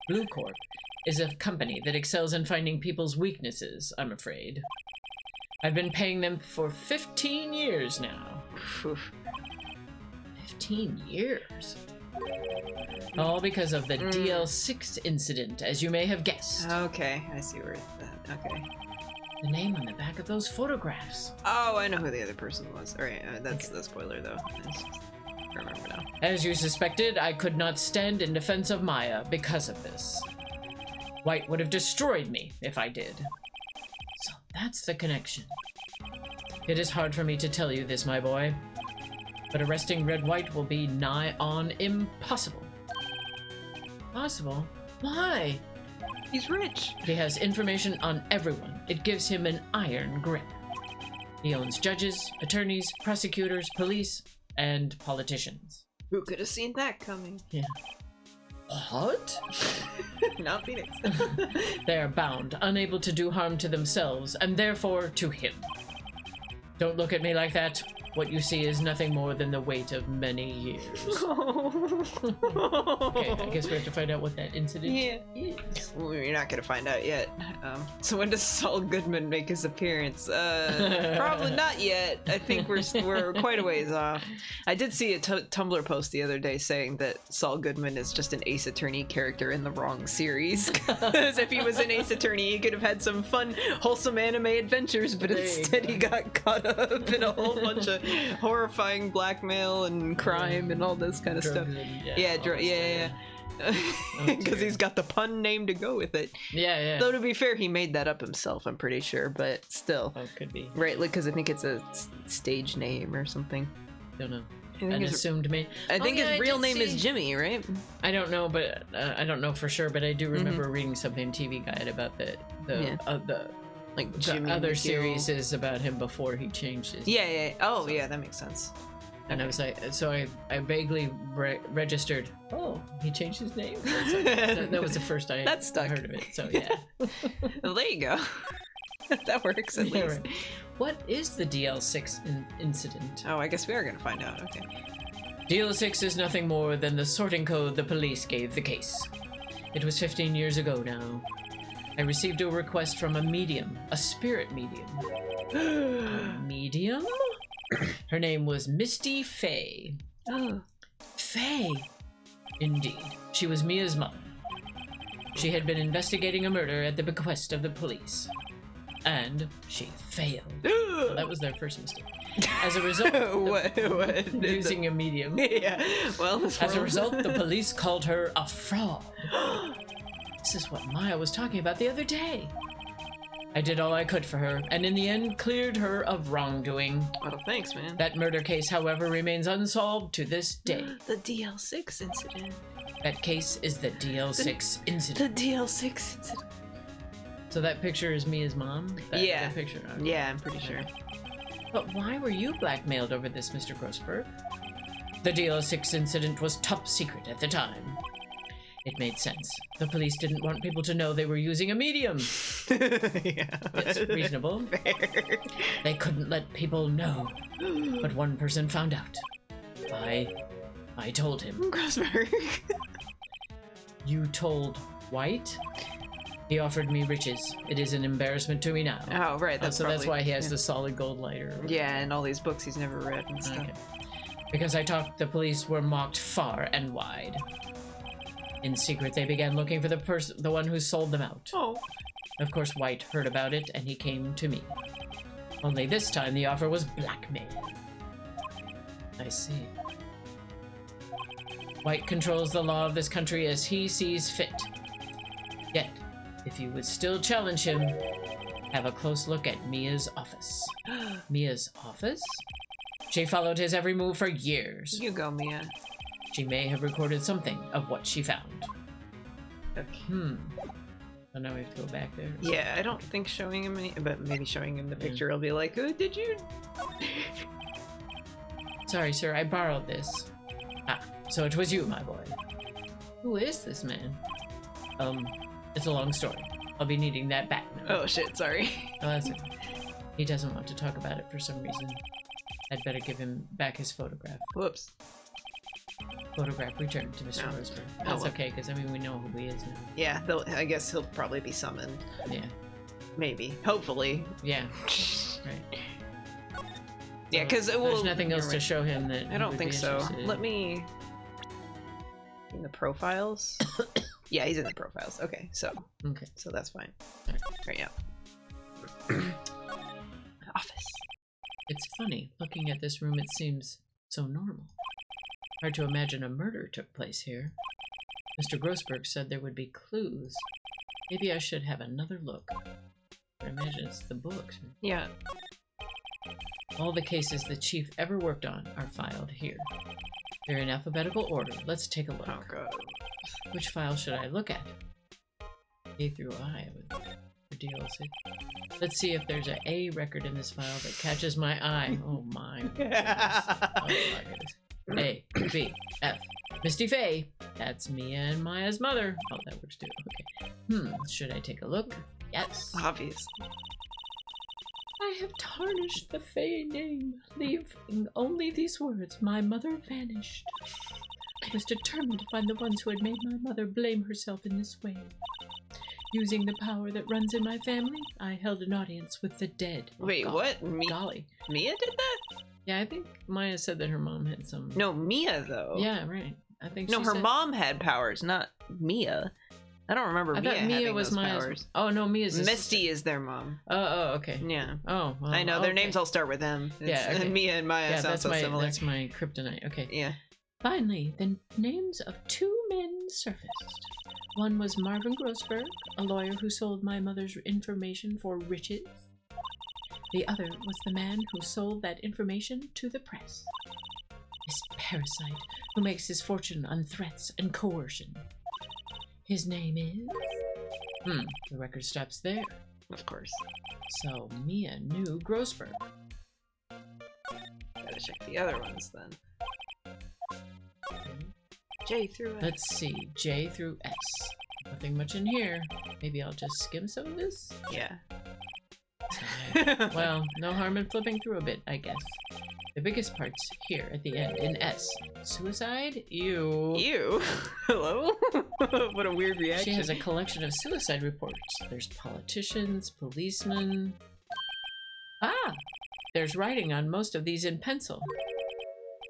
Blue Corp is a company that excels in finding people's weaknesses, I'm afraid. I've been paying them for 15 years now. 15 years? All because of the DL6 incident, as you may have guessed. Okay, I see where it's at. Okay. The name on the back of those photographs. Oh, I know who the other person was. Alright, that's the spoiler, though. I remember now. As you suspected, I could not stand in defense of Maya because of this. White would have destroyed me if I did. So that's the connection. It is hard for me to tell you this, my boy, but arresting Red White will be nigh on impossible. Possible? Why? He's rich. He has information on everyone. It gives him an iron grip. He owns judges, attorneys, prosecutors, police, and politicians. Who could have seen that coming? Yeah. What? Not Phoenix. They are bound, unable to do harm to themselves, and therefore to him. Don't look at me like that. What you see is nothing more than the weight of many years. Okay, I guess we have to find out what that incident is. Well, you're not gonna find out yet. So when does Saul Goodman make his appearance? Probably not yet. I think we're quite a ways off. I did see a Tumblr post the other day saying that Saul Goodman is just an Ace Attorney character in the wrong series. Because if he was an Ace Attorney, he could have had some fun, wholesome anime adventures, but instead he got caught up in a whole bunch of horrifying blackmail and crime and all this kind of stuff. Because he's got the pun name to go with it. Yeah. Though to be fair, he made that up himself, I'm pretty sure, but still. Oh, could be. Right, because I think it's a stage name or something. Don't know. An assumed me. I think his real name is Jimmy, right? I don't know, but I don't know for sure, but I do remember reading something TV Guide about the like Jimmy the other series is about him before he changed his name. Oh, yeah, that makes sense. And I was like, so I vaguely registered, oh, he changed his name? That was the first I heard of it, so yeah. Well, there you go. That works at least. Right. What is the DL6 incident? Oh, I guess we are going to find out, okay. DL6 is nothing more than the sorting code the police gave the case. It was 15 years ago now. I received a request from a medium, a spirit medium. A medium? Her name was Misty Fay. Oh. Fay? Indeed. She was Mia's mother. She had been investigating a murder at the bequest of the police. And she failed. Well, that was their first mistake. As a result, using a medium. Yeah. Well, as a result, the police called her a fraud. This is what Maya was talking about the other day. I did all I could for her, and in the end cleared her of wrongdoing. Oh, thanks, man. That murder case, however, remains unsolved to this day. The DL6 incident. That case is the DL6 incident. The DL6 incident. So that picture is Mia's mom? That picture. Okay. Yeah, I'm pretty sure. But why were you blackmailed over this, Mr. Grossberg? The DL6 incident was top secret at the time. It made sense. The police didn't want people to know they were using a medium. Yeah. It's reasonable. Fair. They couldn't let people know. But one person found out. I told him. Grossberg. You told White? He offered me riches. It is an embarrassment to me now. Oh, right. That's why he has the solid gold lighter. Yeah, and all these books he's never read and stuff. Okay. Because I talked, the police were mocked far and wide. In secret, they began looking for the one who sold them out. Oh. Of course, White heard about it, and he came to me. Only this time, the offer was blackmail. I see. White controls the law of this country as he sees fit. Yet, if you would still challenge him, have a close look at Mia's office. Mia's office? She followed his every move for years. You go, Mia. She may have recorded something of what she found. Okay. So now we have to go back there. Yeah, I don't think showing him but maybe showing him the picture will be like, oh, did you? Sorry, sir, I borrowed this. Ah, so it was you, my boy. Who is this man? It's a long story. I'll be needing that back now. Oh shit, sorry. Oh, that's okay. He doesn't want to talk about it for some reason. I'd better give him back his photograph. Whoops. Photograph returned to Mr. Roseberg. That's okay, because I mean, we know who he is now. Yeah, I guess he'll probably be summoned. Yeah. Maybe. Hopefully. Yeah. Right. Yeah, because there's nothing else to show him that I don't think so. Let me... In the profiles? Yeah, he's in the profiles. Okay, so that's fine. Right, yeah. Office. It's funny. Looking at this room, it seems so normal. Hard to imagine a murder took place here. Mr. Grossberg said there would be clues. Maybe I should have another look. I imagine it's the books. Yeah. All the cases the chief ever worked on are filed here. They're in alphabetical order. Let's take a look. Oh, God. Which file should I look at? A through I would for DLC. Let's see if there's A record in this file that catches my eye. Oh my goodness. Oh my goodness. A, B, F. Misty Faye. That's Mia and Maya's mother. Oh, that works too. Okay. Should I take a look? Yes. Obviously. I have tarnished the Faye name, leaving only these words. My mother vanished. I was determined to find the ones who had made my mother blame herself in this way. Using the power that runs in my family, I held an audience with the dead. Wait, what? Golly. Mia did that? Yeah, I think Maya said that her mom had some... No, Mia, though. Yeah, right. I think no, she her said... mom had powers, not Mia. I don't remember Mia having those powers. Oh, no, Mia's Misty is their mom. Oh, okay. Yeah. Oh, well, I know, their names all start with M. Yeah, okay. Mia and Maya sound so similar. That's my kryptonite. Okay. Yeah. Finally, the names of two men surfaced. One was Marvin Grossberg, a lawyer who sold my mother's information for riches. The other was the man who sold that information to the press. This parasite who makes his fortune on threats and coercion. His name is... the record stops there. Of course. So Mia knew Grossberg. Gotta check the other ones then. J through S. Let's see, J through S. Nothing much in here. Maybe I'll just skim some of this? Yeah. Well, no harm in flipping through a bit, I guess. The biggest part's here at the end, in S. Suicide? Ew. Ew. Hello? What a weird reaction. She has a collection of suicide reports. There's politicians, policemen... Ah! There's writing on most of these in pencil.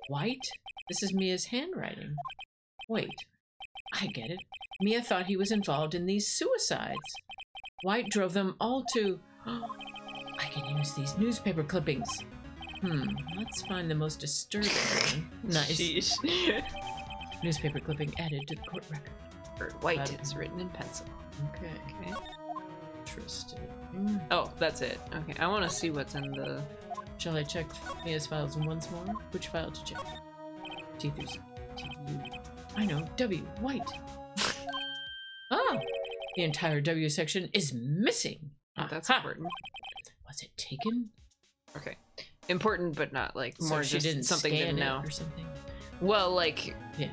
White? This is Mia's handwriting. Wait. I get it. Mia thought he was involved in these suicides. White drove them all to... I can use these newspaper clippings. Let's find the most disturbing one. Nice. Sheesh. Newspaper clipping added to the court record. White is written in pencil. Okay. Interesting. Oh, that's it. Okay, I want to see what's in the... Shall I check Mia's files once more? Which file to check? T through C. T, U. I know. W. White. Ah! The entire W section is missing. Oh, that's important. Was it taken? Okay. Important, but not like So more she just didn't something scan didn't it know. or something. Well, like, yeah.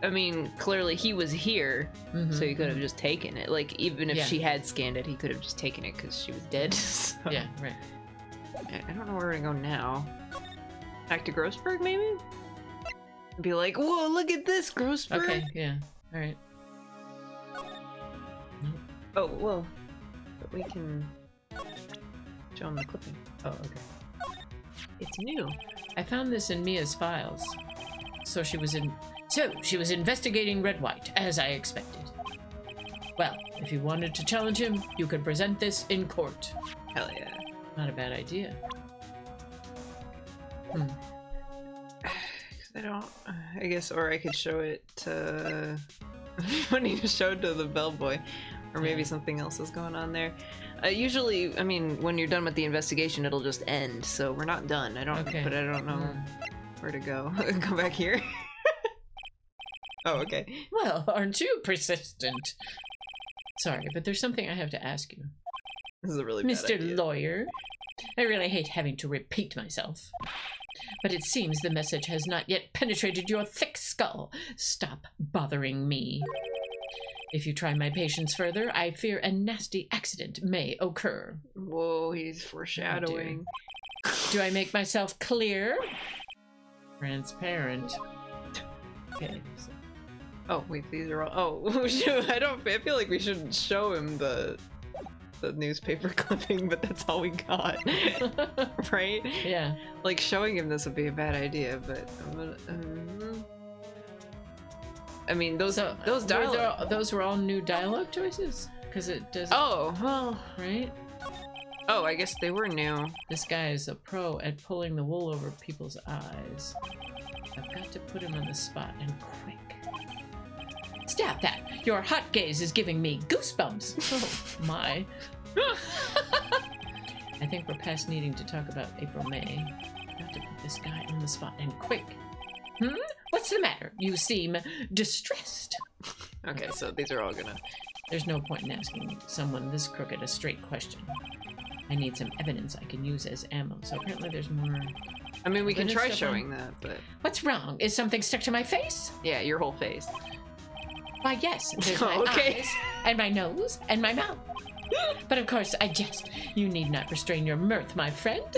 I mean, clearly he was here, so he could have just taken it. Like, even if she had scanned it, he could have just taken it because she was dead. So. Yeah, right. I don't know where to go now. Back to Grossberg, maybe? Be like, whoa, look at this, Grossberg! Okay, yeah. Alright. Oh, well. But we can show him the clipping. Oh, okay. It's new. I found this in Mia's files. So she was investigating Red White, as I expected. Well, if you wanted to challenge him, you could present this in court. Hell yeah. Not a bad idea. I guess, or I could show it to... I need to show it to the bellboy. Or maybe something else is going on there. Usually, I mean, when you're done with the investigation, it'll just end. So we're not done. But I don't know where to go. Go back here. Oh, okay. Well, aren't you persistent? Sorry, but there's something I have to ask you. This is a really bad idea. Mr. Lawyer, I really hate having to repeat myself. But it seems the message has not yet penetrated your thick skull. Stop bothering me. If you try my patience further, I fear a nasty accident may occur. Whoa, he's foreshadowing. Oh, do I make myself clear? Transparent. Okay. Oh, wait, these are all... Oh, shoot, I feel like we shouldn't show him the newspaper clipping, but that's all we got. Right? Yeah. Like, showing him this would be a bad idea, but I'm gonna... I mean, those dialogue... Those were all new dialogue choices? Because it does... Oh, well... Right? Oh, I guess they were new. This guy is a pro at pulling the wool over people's eyes. I've got to put him on the spot, and quick. Stop that! Your hot gaze is giving me goosebumps! Oh, my. I think we're past needing to talk about April-May. I've got to put this guy on the spot, and quick. What's the matter? You seem distressed. Okay, so these are all gonna There's no point in asking someone this crooked a straight question. I need some evidence I can use as ammo. So apparently there's more... I mean, we can try showing that, but... What's wrong? Is something stuck to my face? Yeah, your whole face. Why, yes. There's my eyes, and my nose, and my mouth. But of course, I jest. You need not restrain your mirth, my friend.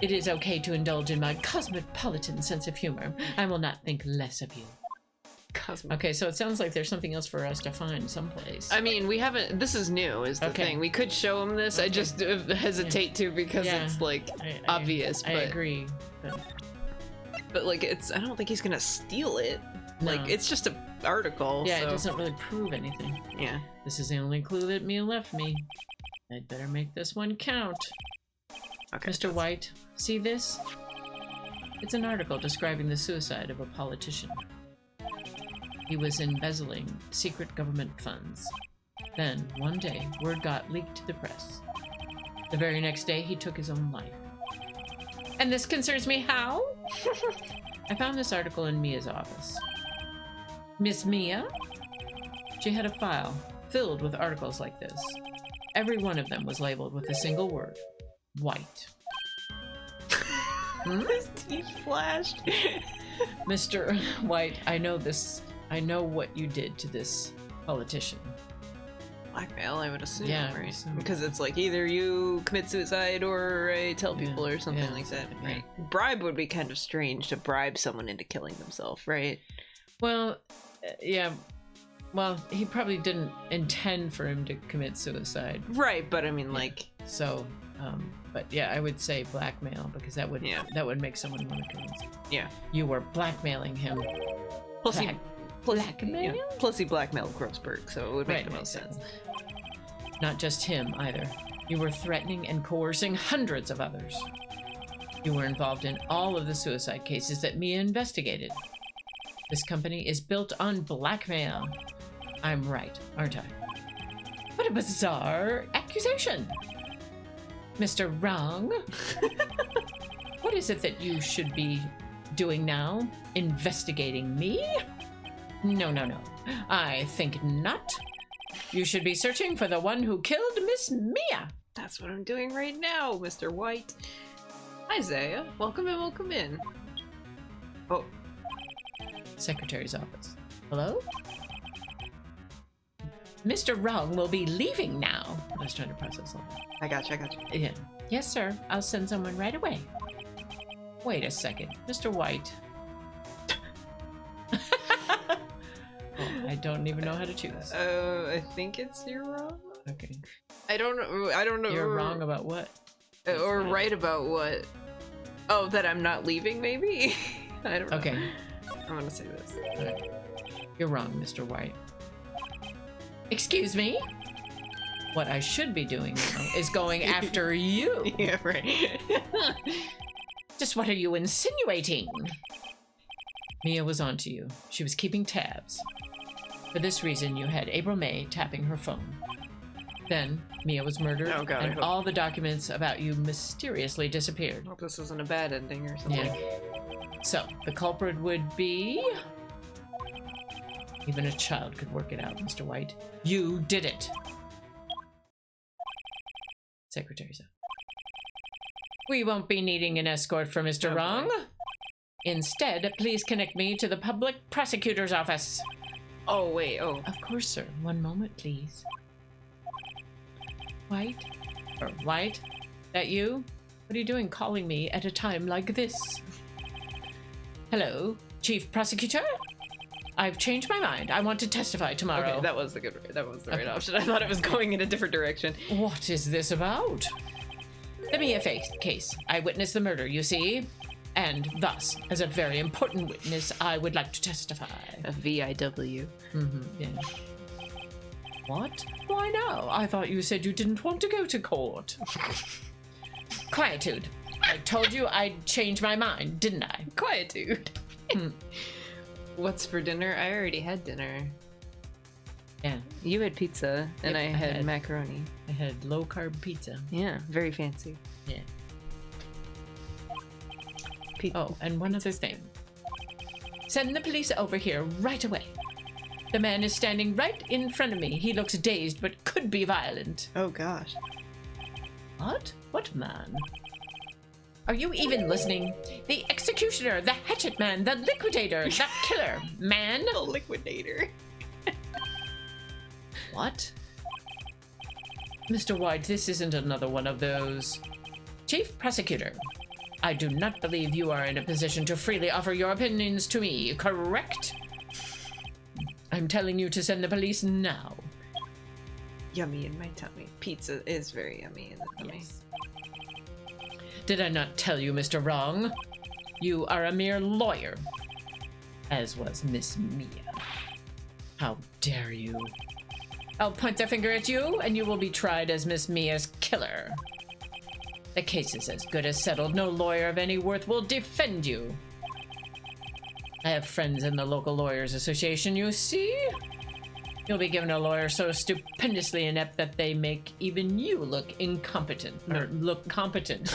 It is okay to indulge in my cosmopolitan sense of humor. I will not think less of you. Okay, so it sounds like there's something else for us to find someplace. I mean, we haven't... This is new, is the thing. We could show him this. I just hesitate to because it's, like, obvious. But... I agree. But, like, it's... I don't think he's gonna steal it. No. Like, it's just an article, Yeah, so... it doesn't really prove anything. Yeah. This is the only clue that Mia left me. I'd better make this one count. Okay. Mr. White, see this? It's an article describing the suicide of a politician. He was embezzling secret government funds. Then, one day, word got leaked to the press. The very next day, he took his own life. And this concerns me how? I found this article in Mia's office. Miss Mia? She had a file filled with articles like this. Every one of them was labeled with a single word. White. His teeth flashed. Mr. White, I know this. I know what you did to this politician. Blackmail, I would assume, yeah, right? Because it's like either you commit suicide or tell people or something like that, right? Bribe would be kind of strange to bribe someone into killing themselves, right? Well, yeah. Well, he probably didn't intend for him to commit suicide. Right, but I mean, like... So, but yeah, I would say blackmail, because that would make someone want to kill himself. Yeah. You were blackmailing him. Plus blackmail? Plus he blackmailed Grossberg, so it would make the most sense. Not just him, either. You were threatening and coercing hundreds of others. You were involved in all of the suicide cases that Mia investigated. This company is built on blackmail. I'm right, aren't I? What a bizarre accusation! Mr. Wrong? What is it that you should be doing now? Investigating me? No. I think not. You should be searching for the one who killed Miss Mia. That's what I'm doing right now, Mr. White. Hi, Zaya. Welcome in. Oh. Secretary's office. Hello? Mr. Wrong will be leaving now. I was trying to process something. I got you. Yeah. Yes, sir. I'll send someone right away. Wait a second. Mr. White. I don't even know how to choose. I think it's you're wrong. Okay. I don't know. You're wrong about what? Or right about what? Oh, that I'm not leaving, maybe? I don't know. Okay. I'm gonna say this. Right. You're wrong, Mr. White. Excuse me? What I should be doing now is going after you. Yeah, right. Just what are you insinuating? Mia was onto you. She was keeping tabs. For this reason, you had April May tapping her phone. Then, Mia was murdered, and all the documents about you mysteriously disappeared. I hope this isn't a bad ending or something. Yeah. So, the culprit would be... Even a child could work it out, Mr. White. You did it. Secretary's up. We won't be needing an escort for Mr. Wrong. Instead, please connect me to the public prosecutor's office. Oh, wait, oh. Of course, sir. One moment, please. White? That you? What are you doing calling me at a time like this? Hello, Chief Prosecutor? I've changed my mind. I want to testify tomorrow. Okay, that was the right option. I thought it was going in a different direction. What is this about? The Mia case. I witnessed the murder, you see? And thus, as a very important witness, I would like to testify. A VIW. Yeah. What? Why now? I thought you said you didn't want to go to court. Quietude. I told you I'd change my mind, didn't I? Quietude. What's for dinner? I already had dinner. Yeah. You had pizza, and I had macaroni. I had low-carb pizza. Yeah, very fancy. Yeah. Oh, and one other thing. Send the police over here right away. The man is standing right in front of me. He looks dazed, but could be violent. Oh, gosh. What? What man? Are you even listening? The executioner, the hatchet man, the liquidator, the killer, man. The liquidator. What? Mr. White, this isn't another one of those. Chief Prosecutor, I do not believe you are in a position to freely offer your opinions to me, correct? I'm telling you to send the police now. Yummy in my tummy. Pizza is very yummy in the tummy. Yes. Did I not tell you, Mr. Wrong? You are a mere lawyer, as was Miss Mia. How dare you? I'll point the finger at you, and you will be tried as Miss Mia's killer. The case is as good as settled. No lawyer of any worth will defend you. I have friends in the local lawyers association, you see? You'll be given a lawyer so stupendously inept that they make even you look incompetent. Or look competent.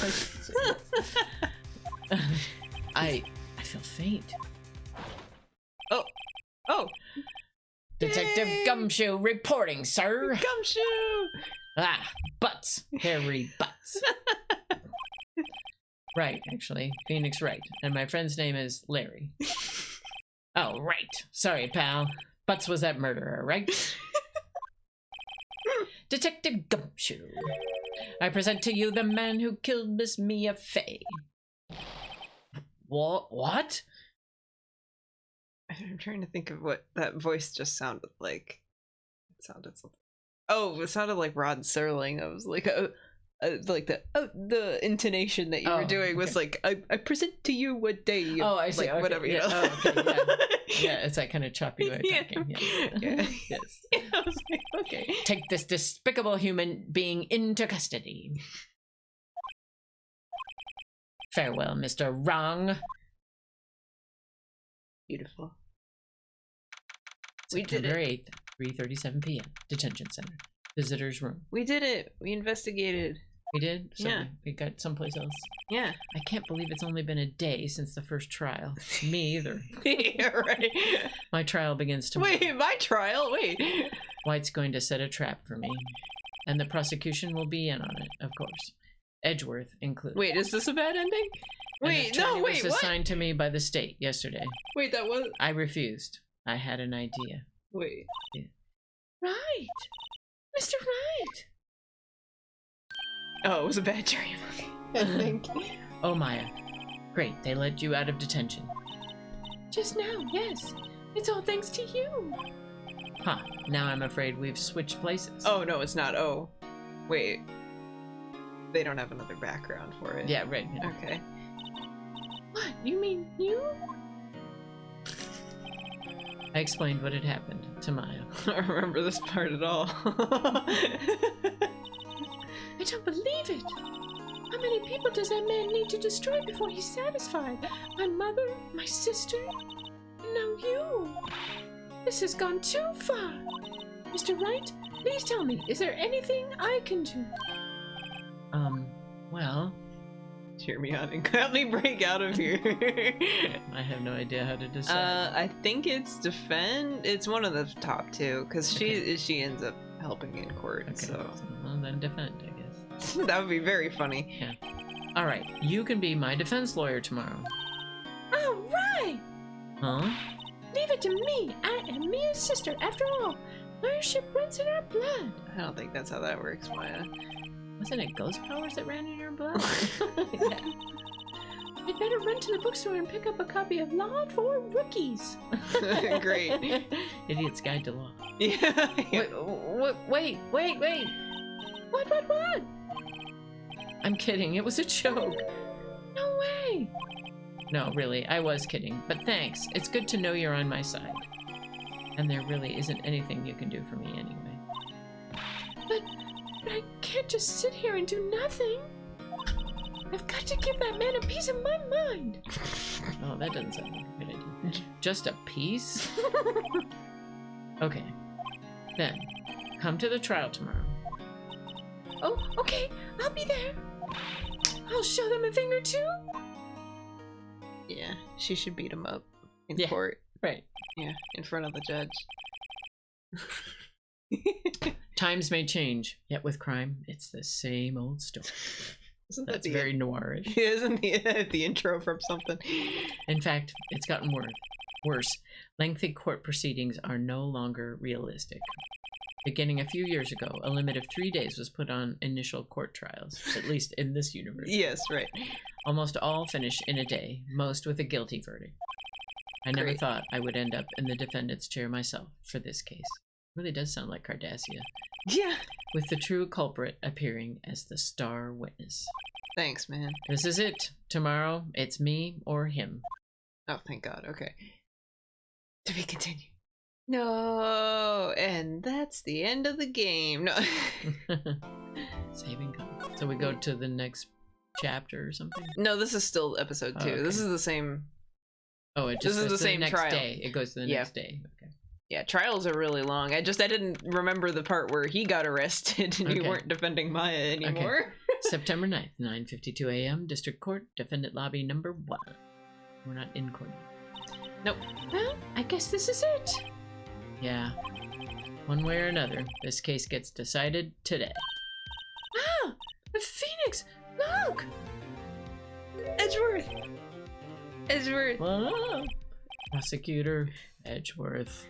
I feel faint. Oh. Oh. Detective Yay! Gumshoe reporting, sir. Gumshoe! Ah, butts. Hairy butts. Right, actually. Phoenix Wright. And my friend's name is Larry. Oh, right. Sorry, pal. Butts was that murderer, right? Detective Gumshoe. I present to you the man who killed Miss Mia Fey. What? I'm trying to think of what that voice just sounded like. It sounded something. Oh, it sounded like Rod Serling. I was like, the intonation that you were doing was like, I present to you what day. Oh, I see. Like, okay. whatever. Yeah. You know? Oh, okay. Yeah. Yeah, it's that kind of choppy way of talking. Yeah. Yes. Yeah, I was like, okay. Take this despicable human being into custody. Farewell, Mr. Wrong. Beautiful. September 8th, 3:37 p.m. Detention Center. Visitors room. We did it. We investigated. We did? So Yeah. we got someplace else. Yeah. I can't believe it's only been a day since the first trial. Me either. Yeah, right. My trial begins tomorrow. Wait, my trial? Wait. White's going to set a trap for me. And the prosecution will be in on it, of course. Edgeworth included. Wait, is this a bad ending? Wait, An attorney no, wait, was what? assigned to me by the state yesterday. Wait, that was... I refused. I had an idea. Wait. Yeah. Right. Mr. Wright. Oh, it was a bad dream. I think. Oh, Maya. Great, they let you out of detention. Just now, yes. It's all thanks to you. Huh, now I'm afraid we've switched places. Oh, no, it's not. Oh. Wait. They don't have another background for it. Yeah, right. Yeah. Okay. What? You mean you? I explained what had happened to Maya. I don't remember this part at all. I don't believe it. How many people does that man need to destroy before he's satisfied? My mother, my sister, and now you. This has gone too far. Mr. Wright, please tell me, is there anything I can do? Well... Cheer me on and help me break out of here. I have no idea how to decide. I think it's defend. It's one of the top two, because Okay. she ends up helping in court, Okay, so... well then defend, I guess. That would be very funny. Yeah. Alright, you can be my defense lawyer tomorrow. Alright! Huh? Leave it to me. I am Mia's sister, after all. Lawyership runs in our blood. I don't think that's how that works, Maya. Wasn't it ghost powers that ran in your blood? Yeah. I'd better run to the bookstore and pick up a copy of Law for Rookies. Great. Idiot's Guide to Law. Yeah. Wait. What? I'm kidding. It was a joke. No way. No, really, I was kidding. But thanks. It's good to know you're on my side. And there really isn't anything you can do for me anyway. But I can't just sit here and do nothing. I've got to give that man a piece of my mind. Oh, that doesn't sound like a good idea. Just a piece? Okay. Then, come to the trial tomorrow. Oh, okay. I'll be there. I'll show them a thing or two. Yeah, she should beat him up in Yeah. court. Right. Yeah, in front of the judge. Times may change, yet with crime, it's the same old story. That's very noirish. Isn't the intro from something? In fact, it's gotten worse. Lengthy court proceedings are no longer realistic. Beginning a few years ago, a limit of 3 days was put on initial court trials, at least in this universe. Yes, right. Almost all finish in a day, most with a guilty verdict. I never thought I would end up in the defendant's chair myself for this case. It really does sound like Cardassia. Yeah. With the true culprit appearing as the star witness. Thanks, man. This is it. Tomorrow, it's me or him. Oh, thank God. Okay. To be continued. No, and that's the end of the game. No. Saving time. So we go to the next chapter or something? No, this is still episode 2. Okay. This is the same. Oh, it just this is the same next trial. Day. It goes to the next day. Okay. Yeah, trials are really long. I didn't remember the part where he got arrested and you weren't defending Maya anymore. Okay. September 9th, 9:52 a.m. District Court, Defendant Lobby number 1. We're not in court. Nope. Well, I guess this is it. Yeah. One way or another, this case gets decided today. Ah! The Phoenix! Look! Edgeworth! Whoa. Prosecutor Edgeworth.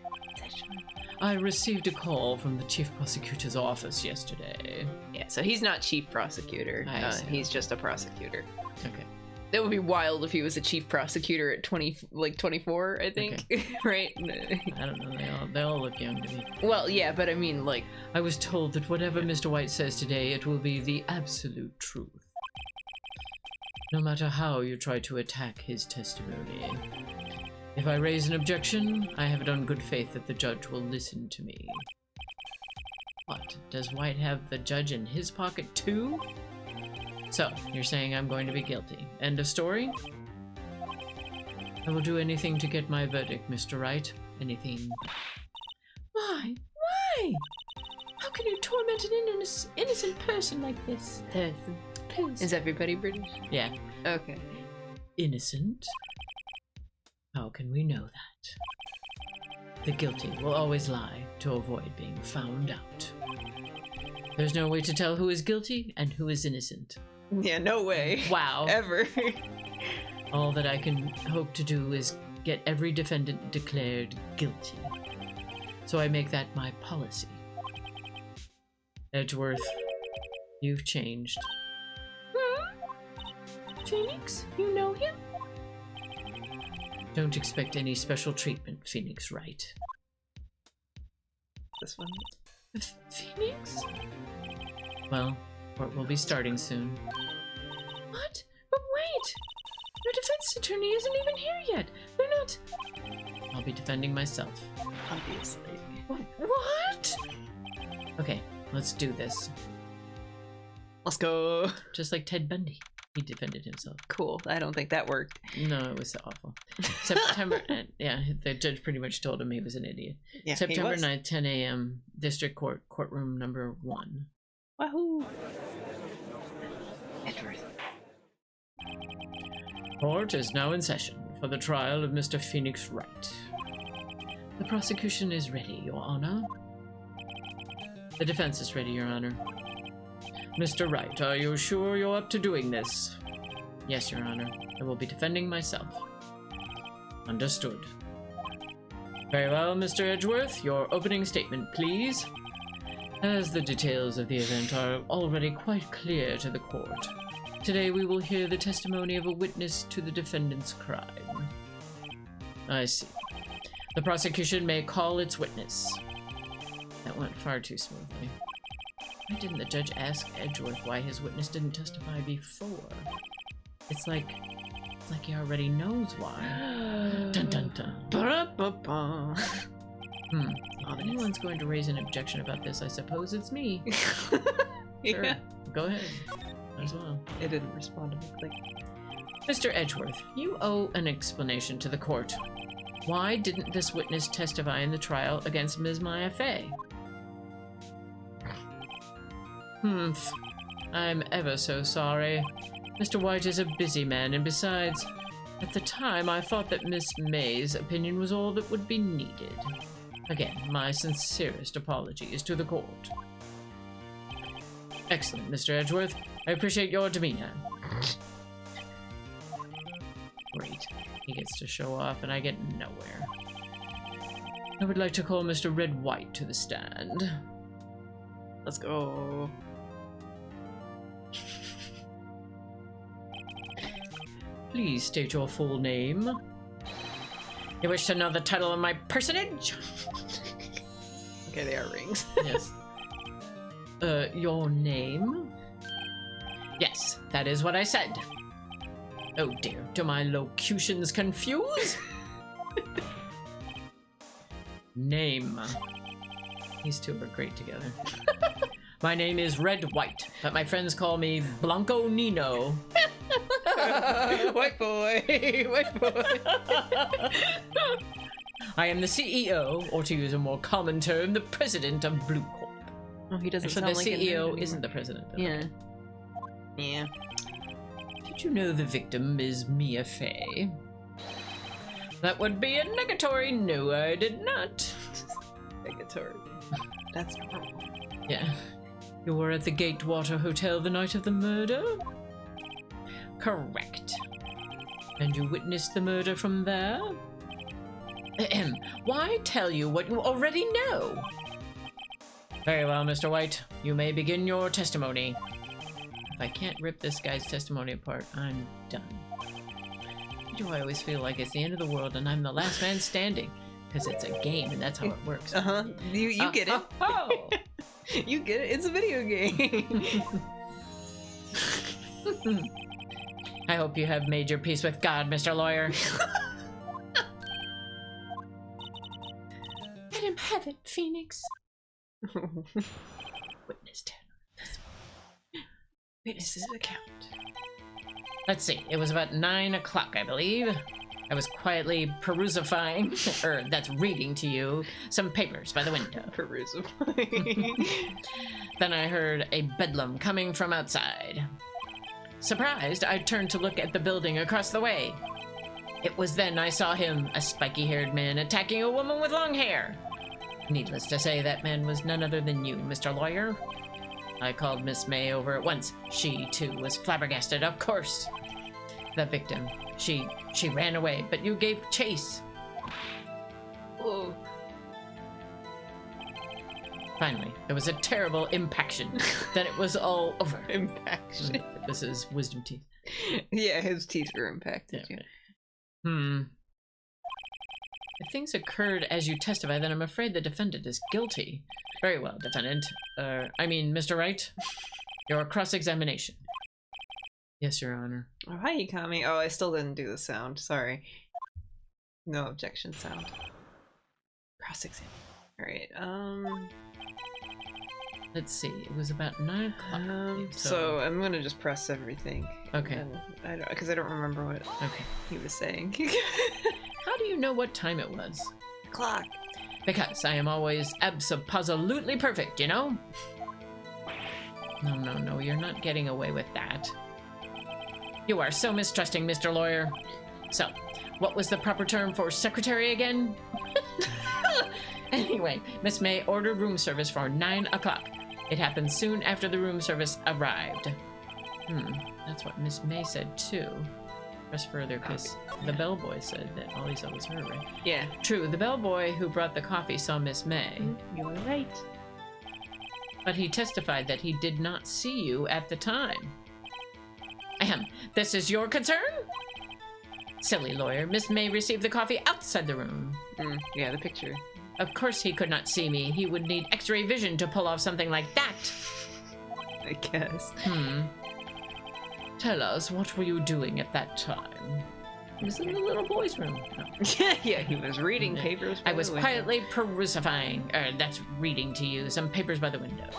I received a call from the Chief Prosecutor's office yesterday. Yeah, so he's not Chief Prosecutor. He's just a prosecutor. Okay. That would be wild if he was a chief prosecutor at 24, I think. Okay. Right? I don't know. They all look young to me. Well, yeah, but I mean, like... I was told that whatever Mr. White says today, it will be the absolute truth. No matter how you try to attack his testimony. If I raise an objection, I have it on good faith that the judge will listen to me. What? Does White have the judge in his pocket too? So, you're saying I'm going to be guilty. End of story? I will do anything to get my verdict, Mr. Wright. Anything. Why? Why? How can you torment an innocent person like this? Is everybody British? Yeah. Okay. Innocent? How can we know that? The guilty will always lie to avoid being found out. There's no way to tell who is guilty and who is innocent. Yeah, no way. Wow. Ever. All that I can hope to do is get every defendant declared guilty. So I make that my policy. Edgeworth, you've changed. Phoenix? You know him? Don't expect any special treatment, Phoenix Wright. This one? Phoenix? Well, court will be starting soon. What? But wait! Your defense attorney isn't even here yet. They're not... I'll be defending myself. Obviously. What? Okay, let's do this. Let's go. Just like Ted Bundy. He defended himself. Cool. I don't think that worked. No, it was awful. September... yeah, the judge pretty much told him he was an idiot. Yeah, September 9th, 10 a.m. District Court, courtroom number 1. Wahoo! Edgeworth. Court is now in session for the trial of Mr. Phoenix Wright. The prosecution is ready, Your Honor. The defense is ready, Your Honor. Mr. Wright, are you sure you're up to doing this? Yes, Your Honor. I will be defending myself. Understood. Very well, Mr. Edgeworth, your opening statement, please. As the details of the event are already quite clear to the court, today we will hear the testimony of a witness to the defendant's crime. I see. The prosecution may call its witness. That went far too smoothly. Why didn't the judge ask Edgeworth why his witness didn't testify before? It's like he already knows why. Dun dun dun. Ba-da-ba-ba. If anyone's going to raise an objection about this, I suppose it's me. Sure. Yeah. Go ahead. As well. It didn't respond to me. Like... Mr. Edgeworth, you owe an explanation to the court. Why didn't this witness testify in the trial against Ms. Maya Fey? I'm ever so sorry. Mr. White is a busy man, and besides, at the time I thought that Miss May's opinion was all that would be needed. Again, my sincerest apologies to the court. Excellent, Mr. Edgeworth. I appreciate your demeanor. Great. He gets to show off, and I get nowhere. I would like to call Mr. Red White to the stand. Let's go. Please state your full name. You wish to know the title of my personage? Okay, they are rings. Yes. Your name? Yes, that is what I said. Oh dear, do my locutions confuse? Name. These two are great together. My name is Red White, but my friends call me Blanco Nino. White boy, white boy. I am the CEO, or to use a more common term, the president of Blue Corp. Oh, he doesn't So sound the like CEO isn't the president. Yeah. Yeah. Did you know the victim is Mia Fey? That would be a negatory. No, I did not. Negatory. That's normal. Yeah. You were at the Gatewater Hotel the night of the murder? Correct. And you witnessed the murder from there? Ahem. Why tell you what you already know? Very well, Mr. White. You may begin your testimony. If I can't rip this guy's testimony apart, I'm done. Why do I always feel like it's the end of the world and I'm the last man standing? Because it's a game and that's how it works. Uh-huh. You get it. Oh! You get it. It's a video game. I hope you have made your peace with God, Mr. Lawyer. Let him have it, Phoenix. Witness Witness's account. Let's see, it was about 9 o'clock, I believe. I was quietly perusifying, or that's reading to you, some papers by the window. Perusifying. Then I heard a bedlam coming from outside. Surprised, I turned to look at the building across the way. It was then I saw him, a spiky-haired man, attacking a woman with long hair. Needless to say, that man was none other than you, Mr. Lawyer. I called Miss May over at once. She, too, was flabbergasted, of course. The victim, she ran away, but you gave chase. Whoa. Finally, there was a terrible impaction. Then it was all over. Impaction. This is wisdom teeth. Yeah, his teeth were impacted. Yeah. Yeah. If things occurred as you testify, then I'm afraid the defendant is guilty. Very well, defendant. Mr. Wright, your cross-examination. Yes, Your Honor. Oh, hi, Ikami. Oh, I still didn't do the sound. Sorry. No objection sound. Cross-exam. Alright, Let's see. It was about 9 o'clock. So I'm gonna just press everything. Okay. Because I don't remember what he was saying. How do you know what time it was? Clock. Because I am always absolutely perfect, you know? No, you're not getting away with that. You are so mistrusting, Mr. Lawyer. So, what was the proper term for secretary again? Anyway, Miss May ordered room service for 9 o'clock. It happened soon after the room service arrived. That's what Miss May said too. Press further, because the bellboy said that all he saw was her, right? Yeah. True, the bellboy who brought the coffee saw Miss May. You were right. But he testified that he did not see you at the time. Ahem. This is your concern? Silly lawyer. Miss May received the coffee outside the room. Yeah, the picture. Of course he could not see me. He would need X-ray vision to pull off something like that. I guess. Tell us, what were you doing at that time? It was in the little boy's room. No. Yeah, he was reading papers. I was quietly perusifying, that's reading to you, some papers by the window.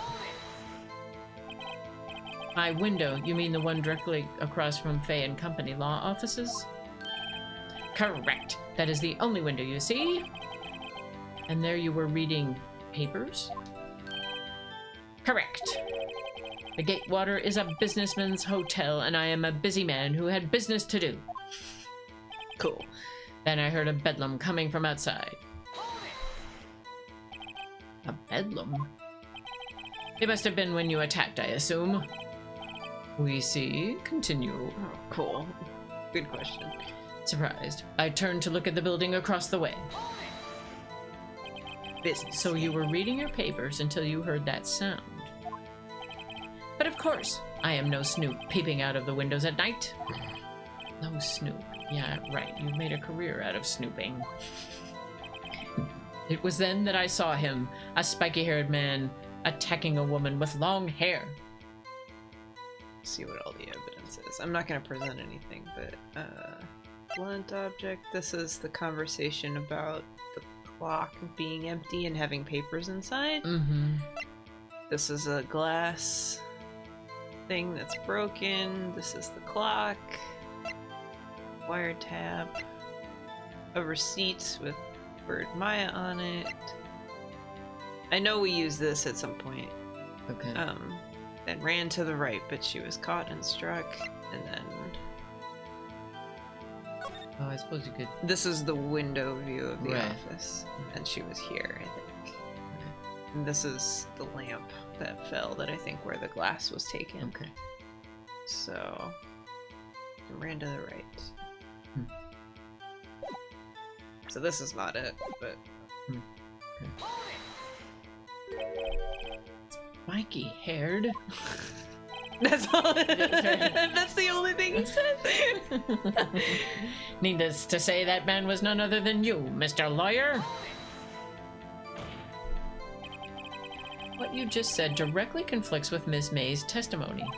By window, you mean the one directly across from Fay and Company law offices? Correct. That is the only window you see. And there you were reading papers? Correct. The Gatewater is a businessman's hotel, and I am a busy man who had business to do. Cool. Then I heard a bedlam coming from outside. A bedlam? It must have been when you attacked, I assume. We see. Continue. Oh, cool. Good question. Surprised, I turned to look at the building across the way. Business. So you were reading your papers until you heard that sound. But of course, I am no snoop peeping out of the windows at night. No snoop. Yeah, right. You made a career out of snooping. It was then that I saw him, a spiky-haired man, attacking a woman with long hair. See what all the evidence is. I'm not going to present anything, but blunt object. This is the conversation about the clock being empty and having papers inside. Mm-hmm. This is a glass thing that's broken. This is the clock. Wiretap. A receipt with word Maya on it. I know we used this at some point. Okay. And ran to the right, but she was caught and struck, and then... Oh, I suppose you could... This is the window view of the Right. office, and she was here, I think. And this is the lamp that fell, that I think where the glass was taken. Okay. So... and ran to the right. Hmm. So this is not it, but... Okay. Spiky-haired? That's all. That's the only thing he said. Needless to say, that man was none other than you, Mr. Lawyer. What you just said directly conflicts with Miss May's testimony.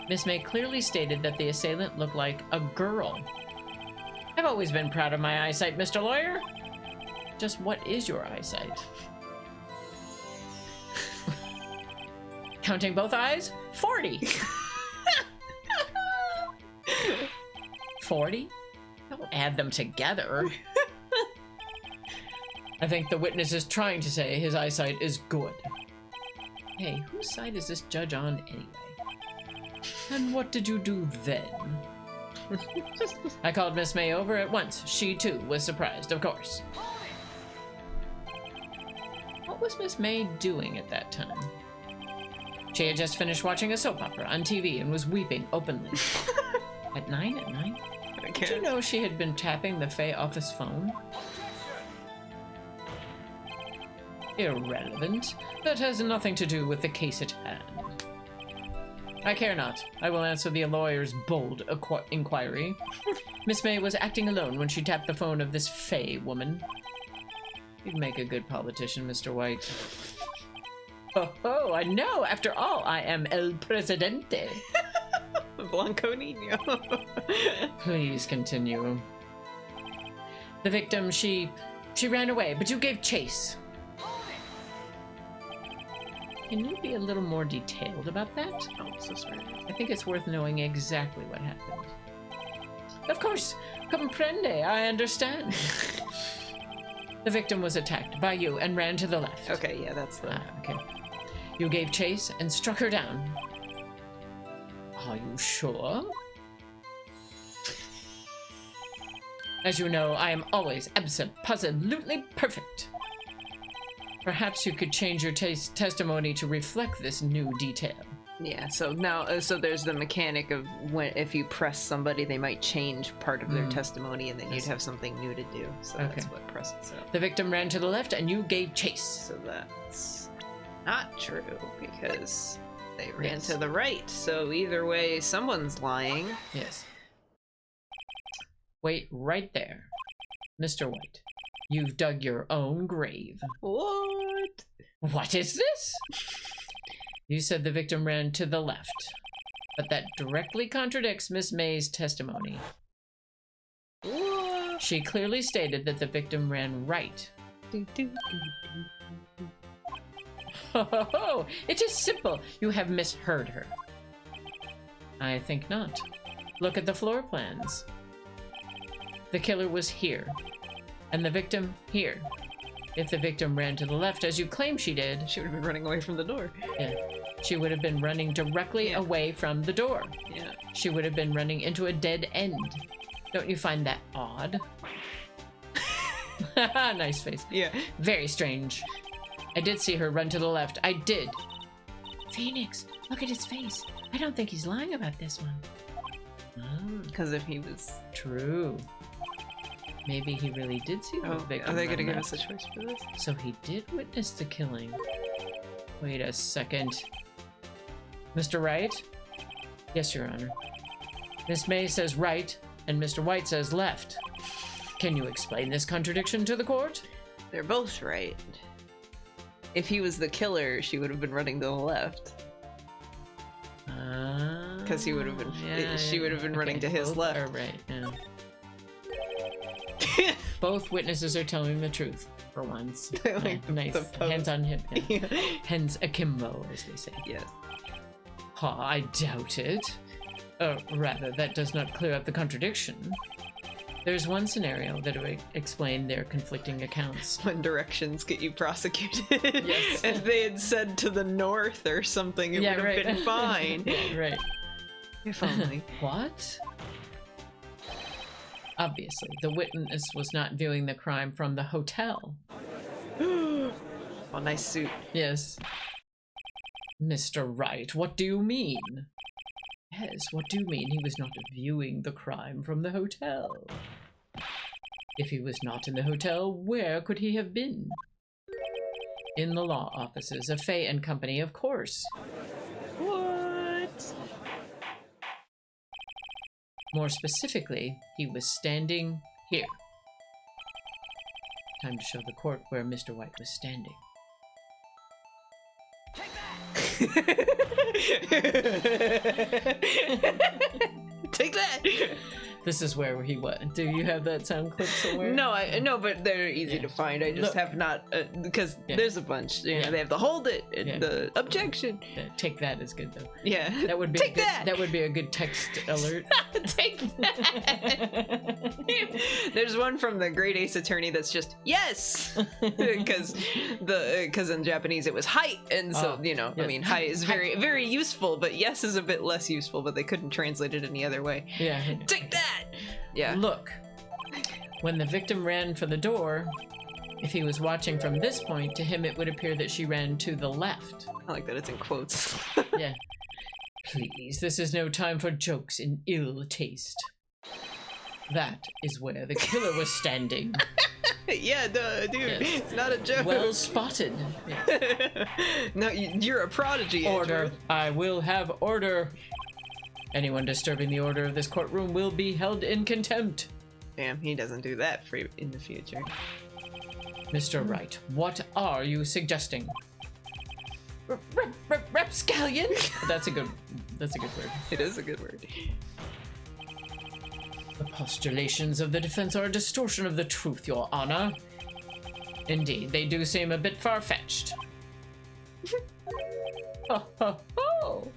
Miss May clearly stated that the assailant looked like a girl. I've always been proud of my eyesight, Mr. Lawyer. Just what is your eyesight? Counting both eyes? 40. 40? Don't add them together. I think the witness is trying to say his eyesight is good. Hey, whose side is this judge on anyway? And what did you do then? I called Miss May over at once. She, too, was surprised, of course. What was Miss May doing at that time? She had just finished watching a soap opera on TV and was weeping openly. At 9 at night? Did you know she had been tapping the Faye office phone? Irrelevant. That has nothing to do with the case at hand. I care not. I will answer the lawyer's bold inquiry. Miss May was acting alone when she tapped the phone of this Faye woman. You'd make a good politician, Mr. White. Oh, I know. After all, I am El Presidente. Blanco Nino. Please continue. The victim, she ran away, but you gave chase. Can you be a little more detailed about that? Oh, so sorry. I think it's worth knowing exactly what happened. Of course, comprende, I understand. The victim was attacked by you and ran to the left. Okay, yeah, that's the... Okay. You gave chase and struck her down. Are you sure? As you know, I am always absolutely perfect. Perhaps you could change your testimony to reflect this new detail. Yeah, so now, so there's the mechanic of when if you press somebody, they might change part of their testimony, and then you'd have something new to do. So that's what presses up. The victim ran to the left, and you gave chase. So that's not true, because they ran to the right. So either way, someone's lying. Yes. Wait right there. Mr. White, you've dug your own grave. What? What is this? You said the victim ran to the left, but that directly contradicts Miss May's testimony. What? She clearly stated that the victim ran right. Oh, it is simple. You have misheard her. I think not. Look at the floor plans. The killer was here, and the victim here. If the victim ran to the left, as you claim she did, She would have been running away from the door. yeah, she would have been running directly away from the door. Yeah. She would have been running into a dead end. Don't you find that odd? Nice face. Yeah. Very strange. I did see her run to the left. I did. Phoenix, look at his face. I don't think he's lying about this one. Because if he was... True. Maybe he really did see the victim. Are they going to run give us left. a choice for this? So he did witness the killing. Wait a second. Mr. Wright? Yes, Your Honor. Miss May says right, and Mr. White says left. Can you explain this contradiction to the court? They're both right. If he was the killer, she would have been running to the left. Because he would have been... she would have been running to his left. Are right, yeah. Both witnesses are telling the truth, for once. Like Nice. Hands on hip. Yeah. Hands akimbo, as they say. Yes. I doubt it. Rather, that does not clear up the contradiction. There's one scenario that would explain their conflicting accounts. When directions get you prosecuted. Yes. If they had said to the north or something, it would have been fine. Yeah, right. If only. What? Obviously, the witness was not viewing the crime from the hotel. Oh, nice suit. Yes. Mr. Wright, what do you mean? Yes, what do you mean he was not viewing the crime from the hotel? If he was not in the hotel, where could he have been? In the law offices of Fay and Company, of course. What? More specifically, he was standing here. Time to show the court where Mr. White was standing. Take that! This is where he was. Do you have that sound clip somewhere? No, but they're easy to find. I just have not, because there's a bunch. You know, they have to hold it. The objection. Take that is good though. Yeah. That would be Take that! That would be a good text alert. Take that! There's one from the Great Ace Attorney that's just yes, because in Japanese it was height, and so yes. I mean height is very very useful, but yes is a bit less useful. But they couldn't translate it any other way. Yeah. Take that! Yeah. Look, when the victim ran for the door, if he was watching from this point, to him it would appear that she ran to the left. I like that it's in quotes. Yeah. Please, this is no time for jokes in ill taste. That is where the killer was standing. Yeah, duh, dude, yes. It's not a joke. Well spotted. Yeah. No, you're a prodigy. Order. Edgeworth. I will have order. Anyone disturbing the order of this courtroom will be held in contempt. Damn, he doesn't do that for in the future. Mr. Wright, what are you suggesting? Rapscallion? That's a good word. It is a good word. The postulations of the defense are a distortion of the truth, Your Honor. Indeed, they do seem a bit far-fetched. Ho, ho, ho!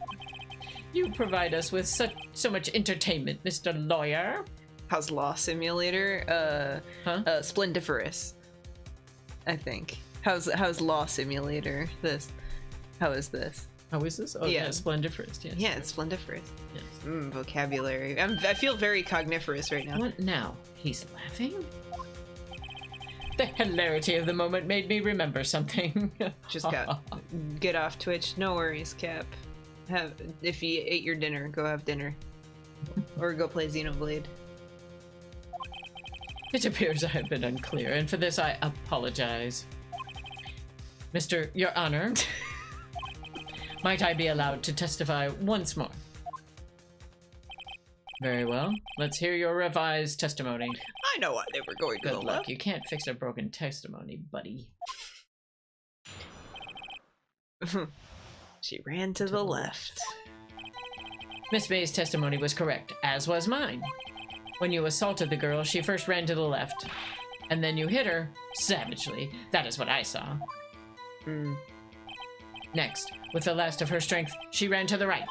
You provide us with so much entertainment, Mr. Lawyer. How's Law Simulator? Splendiferous. I think. How's Law Simulator? How is this? How is this? Oh, yeah, splendiferous. Yes. Yeah, it's splendiferous. Yes. Vocabulary. I feel very cogniferous right now. What now? He's laughing? The hilarity of the moment made me remember something. Just get off Twitch. No worries, Cap. If you ate your dinner, go have dinner. Or go play Xenoblade. It appears I have been unclear, and for this I apologize. Your Honor, might I be allowed to testify once more? Very well. Let's hear your revised testimony. I know why they were going to the left. Luck. You can't fix a broken testimony, buddy. She ran to the left. Miss May's testimony was correct, as was mine. When you assaulted the girl, she first ran to the left, and then you hit her savagely. That is what I saw. Next, with the last of her strength, she ran to the right.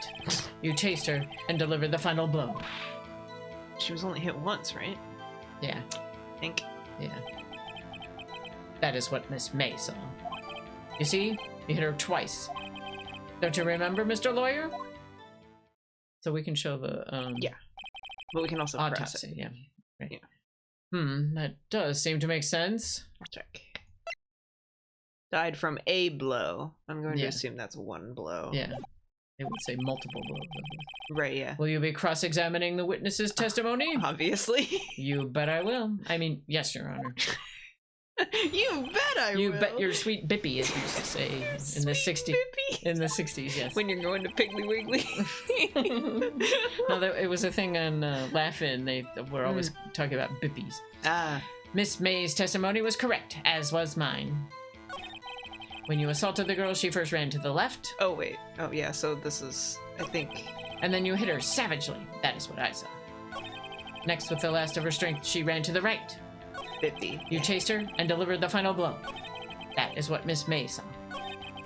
You chased her and delivered the final blow. She was only hit once, right? Yeah. I think. Yeah. That is what Miss May saw. You see, you hit her twice. Don't you remember, Mr. Lawyer? So we can show the yeah, but we can also press autopsy. it. Yeah. Right. Yeah. That does seem to make sense. I'll check. Died from a blow. I'm going to assume that's one blow. Yeah. It would say multiple blows. Right, yeah. Will you be cross-examining the witness's testimony? Obviously. You bet I will. I mean, yes, Your Honor. You bet I will. You bet your sweet bippy, as we used to say in the 60s. Bippy. In the 60s, yes. When you're going to Piggly Wiggly. No, it was a thing on Laugh-In. They were always talking about bippies. Ah. Miss May's testimony was correct, as was mine. When you assaulted the girl, she first ran to the left. Oh, wait. Oh, yeah, so this is, I think... And then you hit her savagely. That is what I saw. Next, with the last of her strength, she ran to the right. 50. You chased her and delivered the final blow. That is what Miss May saw.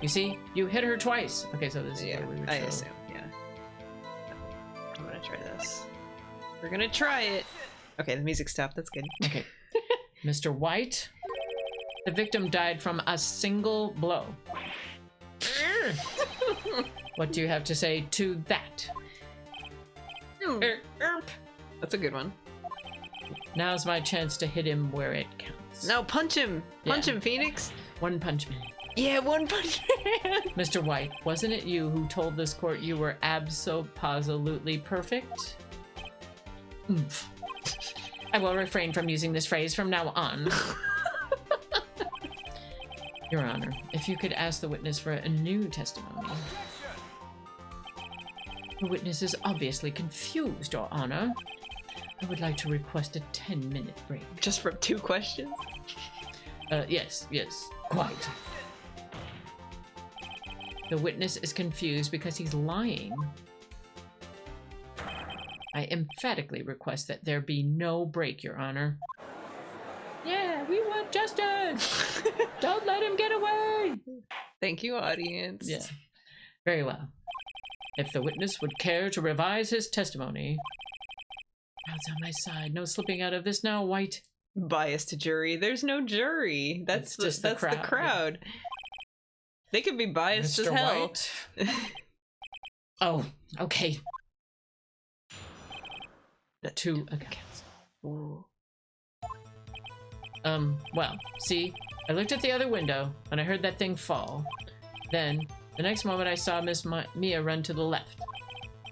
You see, you hit her twice. Okay, so this is where we were I assume, yeah. I'm gonna try this. We're gonna try it. Okay, the music stopped. That's good. Okay. Mr. White, the victim died from a single blow. What do you have to say to that? That's a good one. Now's my chance to hit him where it counts. Now punch him! Punch him, Phoenix! One punch man. Yeah, one punch man! Mr. White, wasn't it you who told this court you were abso-positively perfect? Oomph. I will refrain from using this phrase from now on. Your Honor, if you could ask the witness for a new testimony. The witness is obviously confused, Your Honor. I would like to request a 10-minute break. Just from 2 questions? Yes, quite. The witness is confused because he's lying. I emphatically request that there be no break, Your Honor. Yeah, we want justice! Don't let him get away! Thank you, audience. Yeah. Very well. If the witness would care to revise his testimony... Crowd's on my side. No slipping out of this now, White. Bias to jury. There's no jury. That's just the crowd. Yeah. They could be biased Mr. as hell. White? Oh, okay. The 2 against. Ooh. Well, see, I looked at the other window and I heard that thing fall. Then, the next moment I saw Miss Mia run to the left.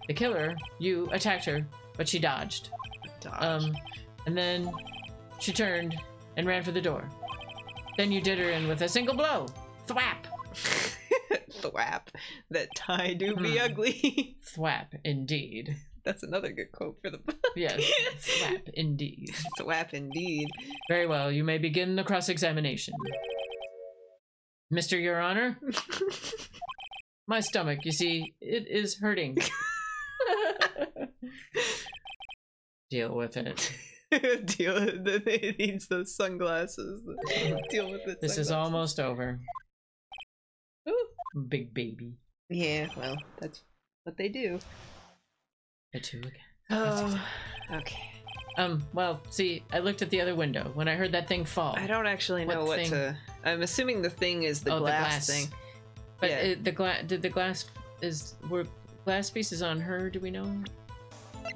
The killer, you, attacked her, but she dodged. And then she turned and ran for the door. Then you did her in with a single blow. Thwap! Thwap. That tie do be ugly. Thwap, indeed. That's another good quote for the book. Yes, thwap, indeed. Thwap, indeed. Very well, you may begin the cross-examination. Mr. Your Honor? My stomach, you see, it is hurting. Deal with it. Deal with it. It needs those sunglasses. Deal with it. This is almost over. Ooh, big baby. Yeah, well, that's what they do. The 2 again. Oh, okay. Well, see, I looked at the other window when I heard that thing fall. I don't actually know what to... I'm assuming the thing is the glass thing. But yeah. Were glass pieces on her, do we know?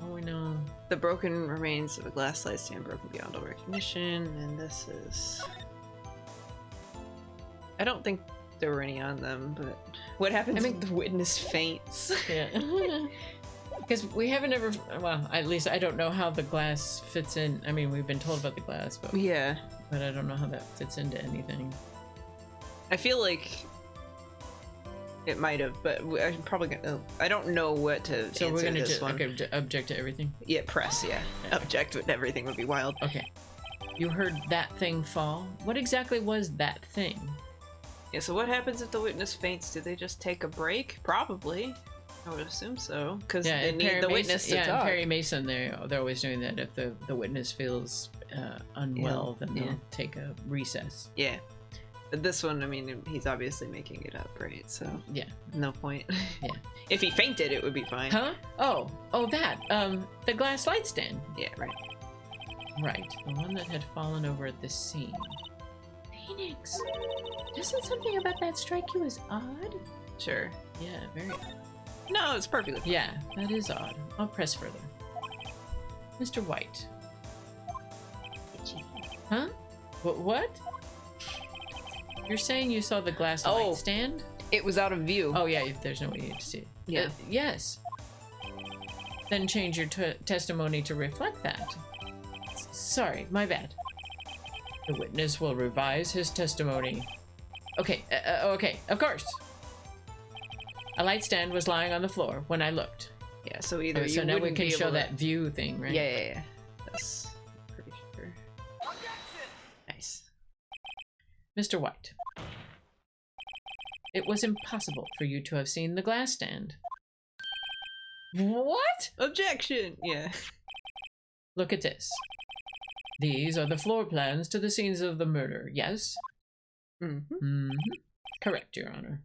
Oh, we know. The broken remains of a glass slide stand broken beyond all recognition, and this is... I don't think there were any on them, but what happens if the witness faints? Yeah. Because we haven't ever... Well, at least I don't know how the glass fits in. I mean, we've been told about the glass, but... Yeah. But I don't know how that fits into anything. I feel like... It might have, but I'm probably gonna... I don't know what to So answer we're gonna this one. Okay, object to everything? Yeah, press, yeah. Okay. Object with everything would be wild. Okay. You heard that thing fall? What exactly was that thing? Yeah, so what happens if the witness faints? Do they just take a break? Probably. I would assume so, because they need the witness to talk. Yeah, Perry Mason, they're always doing that. If the witness feels unwell, then they'll take a recess. Yeah. But this one, I mean, he's obviously making it up, right? So yeah, no point. Yeah. If he fainted, it would be fine. Huh? Oh, that. The glass light stand. Yeah, right. Right, the one that had fallen over at the scene. Phoenix, doesn't something about that strike you as odd? Sure. Yeah, very odd. No, it's perfectly fine. Yeah, that is odd. I'll press further. Mr. White. Huh? What? You're saying you saw the glass light stand? It was out of view. Oh, yeah, there's no way to see it. Yeah. Yes. Then change your testimony to reflect that. Sorry, my bad. The witness will revise his testimony. Okay, okay, of course. A light stand was lying on the floor when I looked. Yeah, so either so now we can show that view thing, right? Yeah. That's pretty sure. Nice. Mr. White. It was impossible for you to have seen the glass stand. What? Objection! Yeah. Look at this. These are the floor plans to the scenes of the murder, yes? Mm-hmm. Mm-hmm. Correct, Your Honor.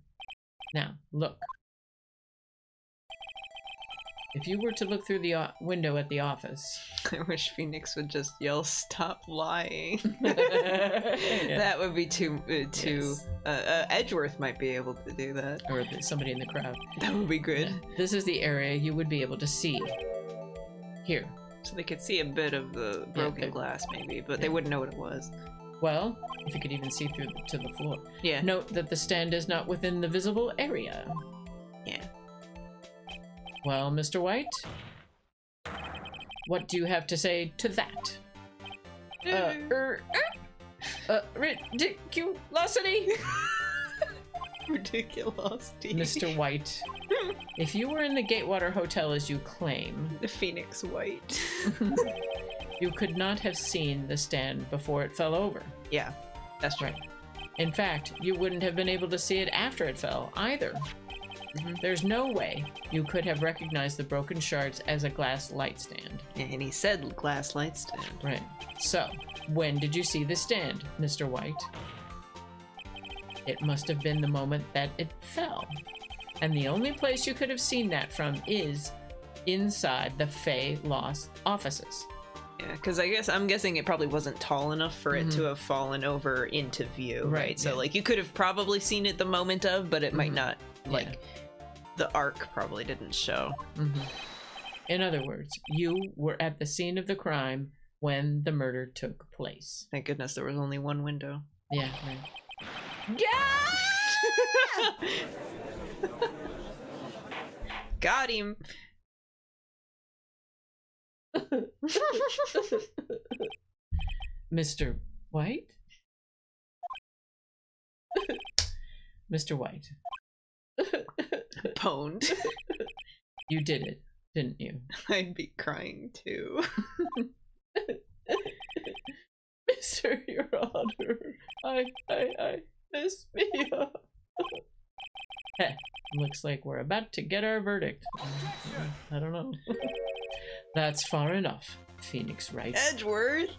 Now, look. If you were to look through the window at the office... I wish Phoenix would just yell, "Stop lying." Yeah. That would be too... Yes. Edgeworth might be able to do that. Or somebody in the crowd. That would be good. Yeah. This is the area you would be able to see. Here. So they could see a bit of the broken glass, maybe, but they wouldn't know what it was. Well, if you could even see through to the floor. Yeah. Note that the stand is not within the visible area. Yeah. Well, Mr. White, what do you have to say to that? Ridiculosity! Ridiculosity. Mr. White, if you were in the Gatewater Hotel as you claim... The Phoenix White. You could not have seen the stand before it fell over. Yeah, that's right. In fact, you wouldn't have been able to see it after it fell, either. Mm-hmm. There's no way you could have recognized the broken shards as a glass light stand. Yeah, and he said glass light stand. Right. So, when did you see the stand, Mr. White? It must have been the moment that it fell. And the only place you could have seen that from is inside the Fay Lost offices. Yeah, because I'm guessing it probably wasn't tall enough for it to have fallen over into view, right? So, like, you could have probably seen it the moment of, but it might not, like... The arc probably didn't show. Mm-hmm. In other words, you were at the scene of the crime when the murder took place. Thank goodness there was only one window. Yeah, right. Yeah! Got him! Mr. White? Mr. White. Pwned. You did it, didn't you? I'd be crying too. Mr. Your Honor, I messed me up. Heh, looks like we're about to get our verdict. I don't know. That's far enough, Phoenix Wright. Edgeworth?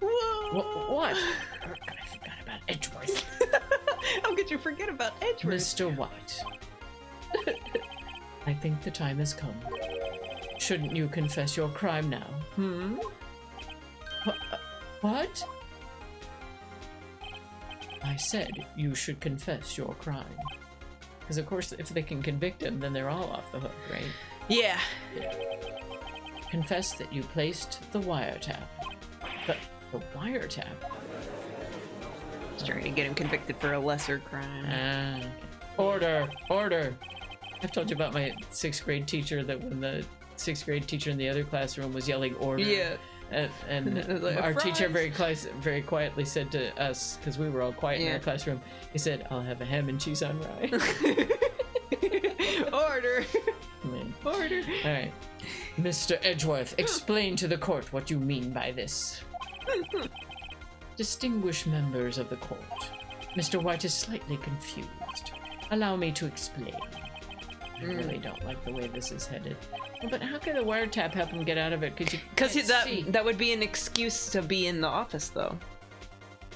Whoa! What? I forgot about Edgeworth. How could you forget about Edgeworth? Mr. White. I think the time has come. Shouldn't you confess your crime now? What? I said you should confess your crime. Because of course, if they can convict him, then they're all off the hook, right? Yeah. Confess that you placed the wiretap. But the wiretap? Just trying to get him convicted for a lesser crime. Order! Order! I've told you about my 6th grade teacher, that when the 6th grade teacher in the other classroom was yelling order. Yeah. And like, our teacher very quietly said to us, because we were all quiet in our classroom, he said, "I'll have a ham and cheese on rye." Order! Man. Order! Alright. Mr. Edgeworth, explain to the court what you mean by this. Distinguished members of the court, Mr. White is slightly confused. Allow me to explain. I really don't like the way this is headed. But how could a wiretap help him get out of it? Because that would be an excuse to be in the office, though.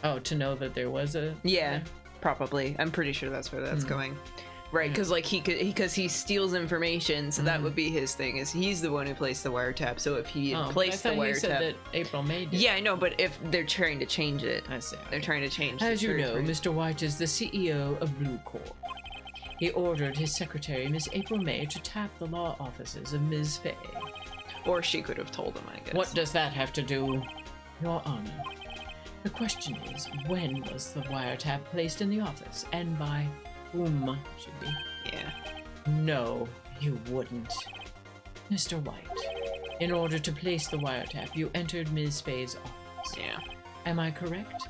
Oh, to know that there was a... Yeah, probably. I'm pretty sure that's where that's going. Right, because like he steals information, so that would be his thing. Is he's the one who placed the wiretap. So if he had placed the wiretap, you said that April made it. Yeah, I know, but if they're trying to change it, I see. They're trying to change. As you know, Mr. White is the CEO of Blue Corp. He ordered his secretary, Miss April May, to tap the law offices of Ms. Fay. Or she could have told him, I guess. What does that have to do, Your Honor? The question is, when was the wiretap placed in the office, and by whom? Should be. Yeah. No, you wouldn't. Mr. White, in order to place the wiretap, you entered Ms. Faye's office. Yeah. Am I correct?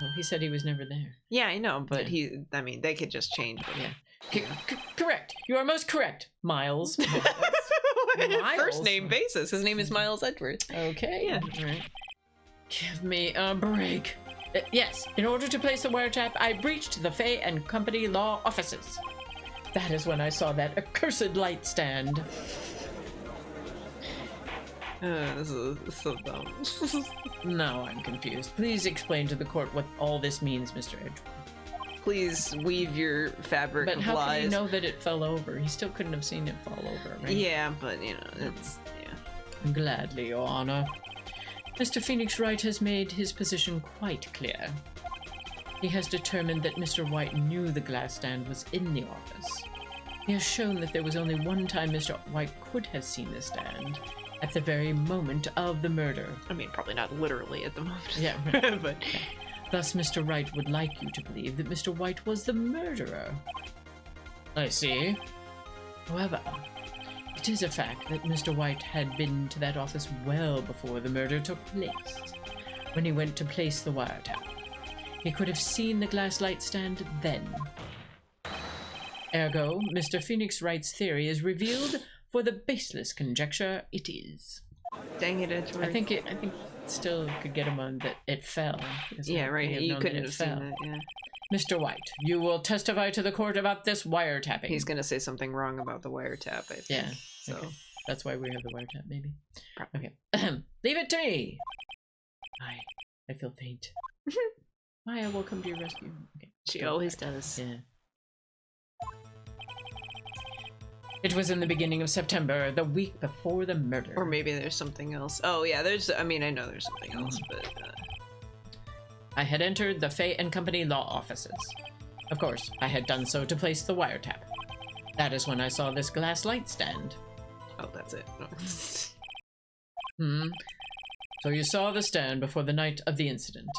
Well, he said he was never there. Yeah, I know, but I mean, they could just change it. Yeah. Correct. You are most correct, Miles. Miles? First name basis. His name is Miles Edwards. Okay. Yeah. All right. Give me a break. Yes, in order to place the wiretap, I breached the Fay and Company law offices. That is when I saw that accursed light stand. This is so dumb. Now I'm confused. Please explain to the court what all this means, Mr. Edgeworth. Please weave your fabric of lies. But how can he know that it fell over? He still couldn't have seen it fall over, right? Yeah, but, you know, it's... Yeah. Gladly, Your Honor. Mr. Phoenix Wright has made his position quite clear. He has determined that Mr. White knew the glass stand was in the office. He has shown that there was only one time Mr. White could have seen the stand, at the very moment of the murder. I mean, probably not literally at the moment. Yeah, but... Thus, Mr. Wright would like you to believe that Mr. White was the murderer. I see. However, it is a fact that Mr. White had been to that office well before the murder took place, when he went to place the wiretap. He could have seen the glass light stand then. Ergo, Mr. Phoenix Wright's theory is revealed for the baseless conjecture it is. Dang it, Edgeworth. I think still could get him on that it fell. Yeah, right. You couldn't have seen it, yeah. Mr. White, you will testify to the court about this wiretapping. He's going to say something wrong about the wiretap, I think. Yeah. So okay. That's why we have the wiretap, maybe. Probably. Okay. Leave it to me. I feel faint. Maya will come to your rescue. Okay. She always does. Yeah. It was in the beginning of September, the week before the murder. Or maybe there's something else. Oh yeah, I mean, I know there's something else, but... I had entered the Fay and Company law offices. Of course, I had done so to place the wiretap. That is when I saw this glass light stand. Oh, that's it. So you saw the stand before the night of the incident.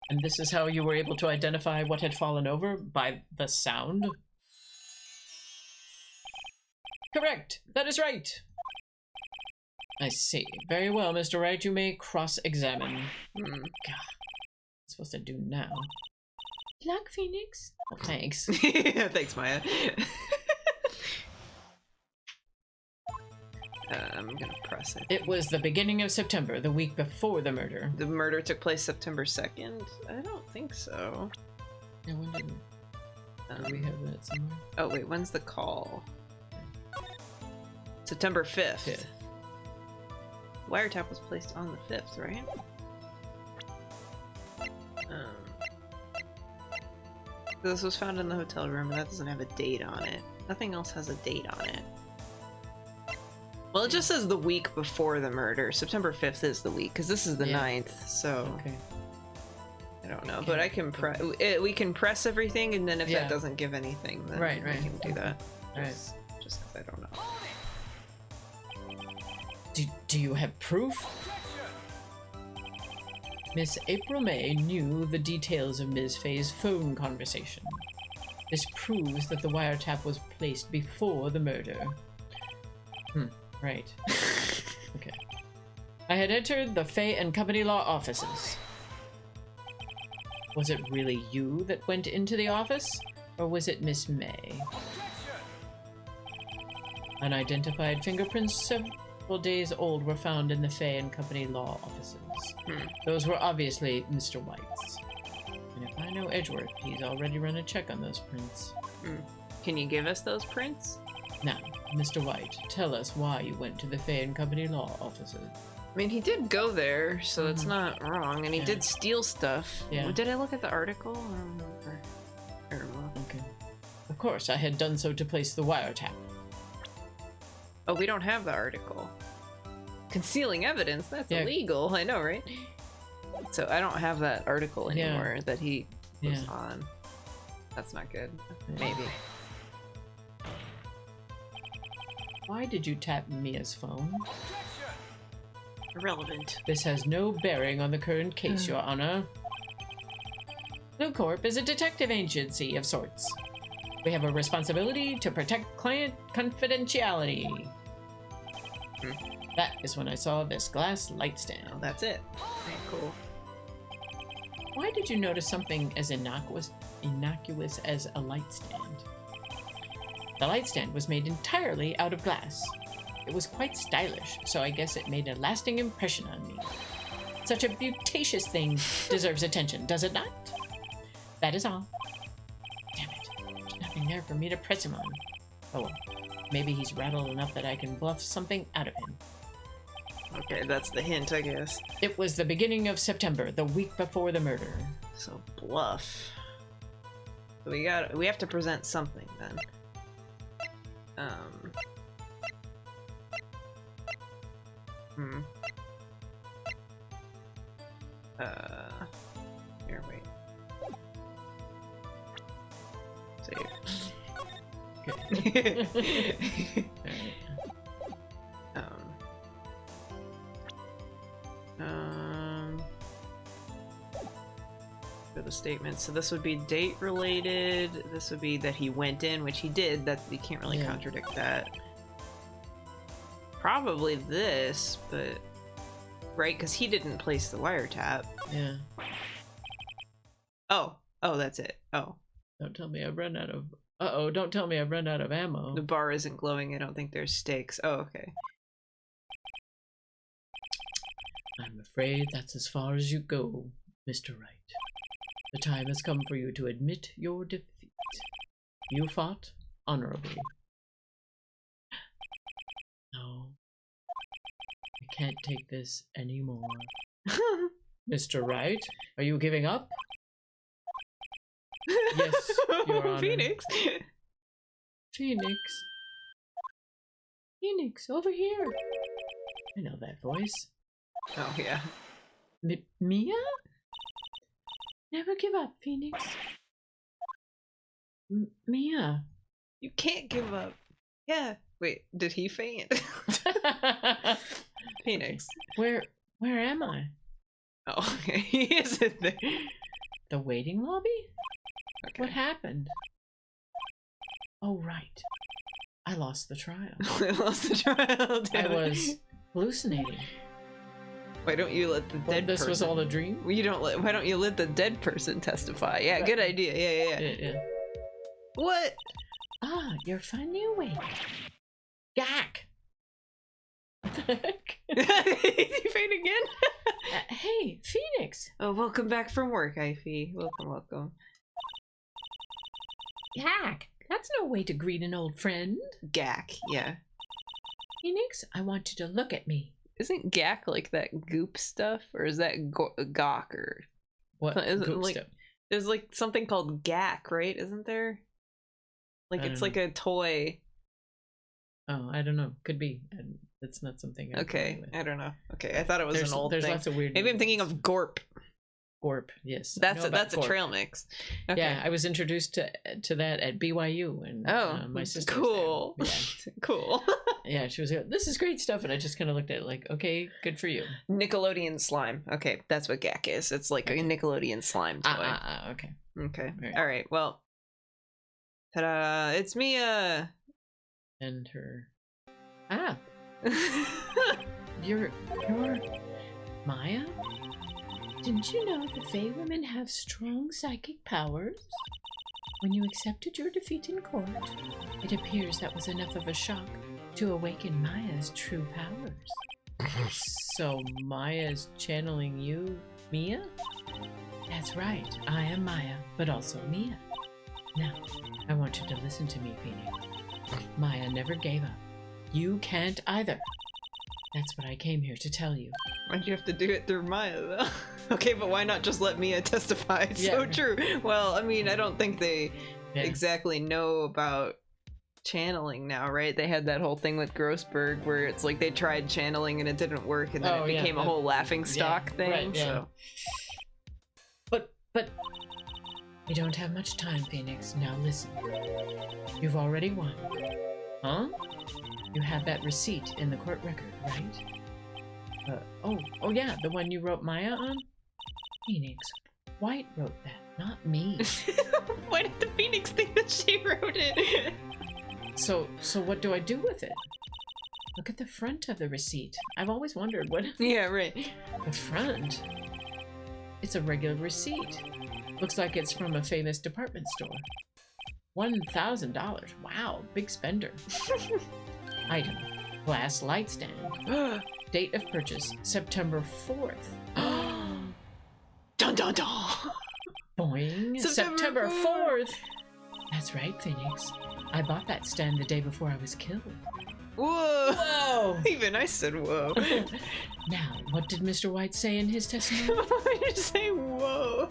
And this is how you were able to identify what had fallen over? By the sound? Correct. That is right. I see. Very well, Mr. Wright. You may cross-examine. God. What am I supposed to do now? Luck, Phoenix. Well, thanks. Yeah, thanks, Maya. I'm gonna press it. It was the beginning of September, the week before the murder. The murder took place September 2nd? I don't think so. Yeah, when did we have that somewhere? Oh, wait, when's the call? September 5th. 5th. Wiretap was placed on the 5th, right? This was found in the hotel room, and that doesn't have a date on it. Nothing else has a date on it. Well, it just says the week before the murder. September 5th is the week, because this is the 9th, so... Okay. I don't know, but I can press... We can press everything, and then if that doesn't give anything, then right. we can do that. Just because I don't know. Do you have proof? Miss April May knew the details of Ms. Faye's phone conversation. This proves that the wiretap was placed before the murder. Right. Okay. I had entered the Faye and Company law offices. Was it really you that went into the office? Or was it Miss May? Unidentified fingerprints several days old were found in the Fay and Company law offices. Those were obviously Mr. White's. And if I know Edgeworth, he's already run a check on those prints. Can you give us those prints? Now, Mr. White, tell us why you went to the Fay and Company law offices. I mean, he did go there, so it's not wrong, and he did steal stuff. Yeah. Did I look at the article? I don't remember. I remember. Okay. Of course, I had done so to place the wiretap. Oh, we don't have the article. Concealing evidence? That's illegal. I know, right? So I don't have that article anymore that he was on. That's not good. Maybe. Why did you tap Mia's phone? Irrelevant. This has no bearing on the current case, Your Honor. Blue Corp is a detective agency of sorts. We have a responsibility to protect client confidentiality. That is when I saw this glass light stand. Oh, that's it. Very cool. Why did you notice something as innocuous as a light stand? The light stand was made entirely out of glass. It was quite stylish, so I guess it made a lasting impression on me. Such a beauticious thing deserves attention, does it not? That is all. Damn it. There's nothing there for me to press him on. Oh well. Maybe he's rattled enough that I can bluff something out of him. Okay, that's the hint, I guess. It was the beginning of September, the week before the murder. So bluff. So we have to present something then. Here, wait. Save. Okay. For the statement, so this would be date related. This would be that he went in, which he did. That you can't really contradict that. Probably this, but right, because he didn't place the wiretap. Yeah. Oh, that's it. Oh. Don't tell me I've run out of. Don't tell me I've run out of ammo. The bar isn't glowing. I don't think there's stakes. Oh, okay. I'm afraid that's as far as you go, Mr. Wright. The time has come for you to admit your defeat. You fought honorably. No. I can't take this anymore. Mr. Wright, are you giving up? Yes, Your Honor. Phoenix. Phoenix. Phoenix, over here. I know that voice. Oh, yeah. Mia? Never give up, Phoenix. Mia. You can't give up. Yeah. Wait, did he faint? Phoenix. Where am I? Oh, okay. He is in there. The waiting lobby? Okay. What happened? Oh, right. I lost the trial. I lost the trial. I was hallucinating. Why don't you let the dead This person... was all a dream? Why don't you let the dead person testify? Yeah, Right. Good idea. Yeah. What? Ah, you're finally awake. Gak! What the heck? Did you faint again? Hey, Phoenix! Oh, welcome back from work, Ivy. Welcome. Gak! That's no way to greet an old friend. Gak, yeah. Phoenix, I want you to look at me. Isn't Gak like that goop stuff? Or is that Gawk or... What? Isn't Goop like... stuff? There's like something called Gak, right? Isn't there? Like it's like a toy. Oh, I don't know. Could be. That's not something. Okay, I don't know. Okay, I thought it was an old There's thing. lots of weird. Maybe I'm thinking of Gorp. Gorp, yes. That's a Gorp. trail mix. Okay. Yeah, I was introduced to that at BYU, and my sister. Cool. Was there. Cool. Yeah, she was like, "This is great stuff," and I just kind of looked at it like, "Okay, good for you." Nickelodeon slime. Okay, that's what Gak is. It's like a Nickelodeon slime toy. Okay. Okay. Right. All right. Well, ta-da! It's Mia. And her. You're Maya? Didn't you know that Fae women have strong psychic powers? When you accepted your defeat in court, it appears that was enough of a shock to awaken Maya's true powers. So Maya's channeling you, Mia? That's right, I am Maya, but also Mia. Now, I want you to listen to me, Phoenix. Maya never gave up. You can't either. That's what I came here to tell you. Why'd you have to do it through Maya, though? Okay, but why not just let Mia testify? It's so true. Well, I mean, I don't think they exactly know about channeling now, right? They had that whole thing with Grossberg where it's like they tried channeling and it didn't work, and then it became a whole laughing stock thing. Right, so. But we don't have much time, Phoenix. Now listen. You've already won. Huh? You have that receipt in the court record, right? Oh yeah, the one you wrote Maya on? Phoenix White wrote that, not me. Why did the Phoenix think that she wrote it? So what do I do with it? Look at the front of the receipt. I've always wondered what... Yeah, right. The front? It's a regular receipt. Looks like it's from a famous department store. $1,000. Wow, big spender. Item, glass light stand. Date of purchase, September 4th. Dun dun dun! Boing. September 4th! That's right, Phoenix. I bought that stand the day before I was killed. Whoa! Whoa! Even I said whoa. Now, what did Mr. White say in his testimony? Why did you say whoa?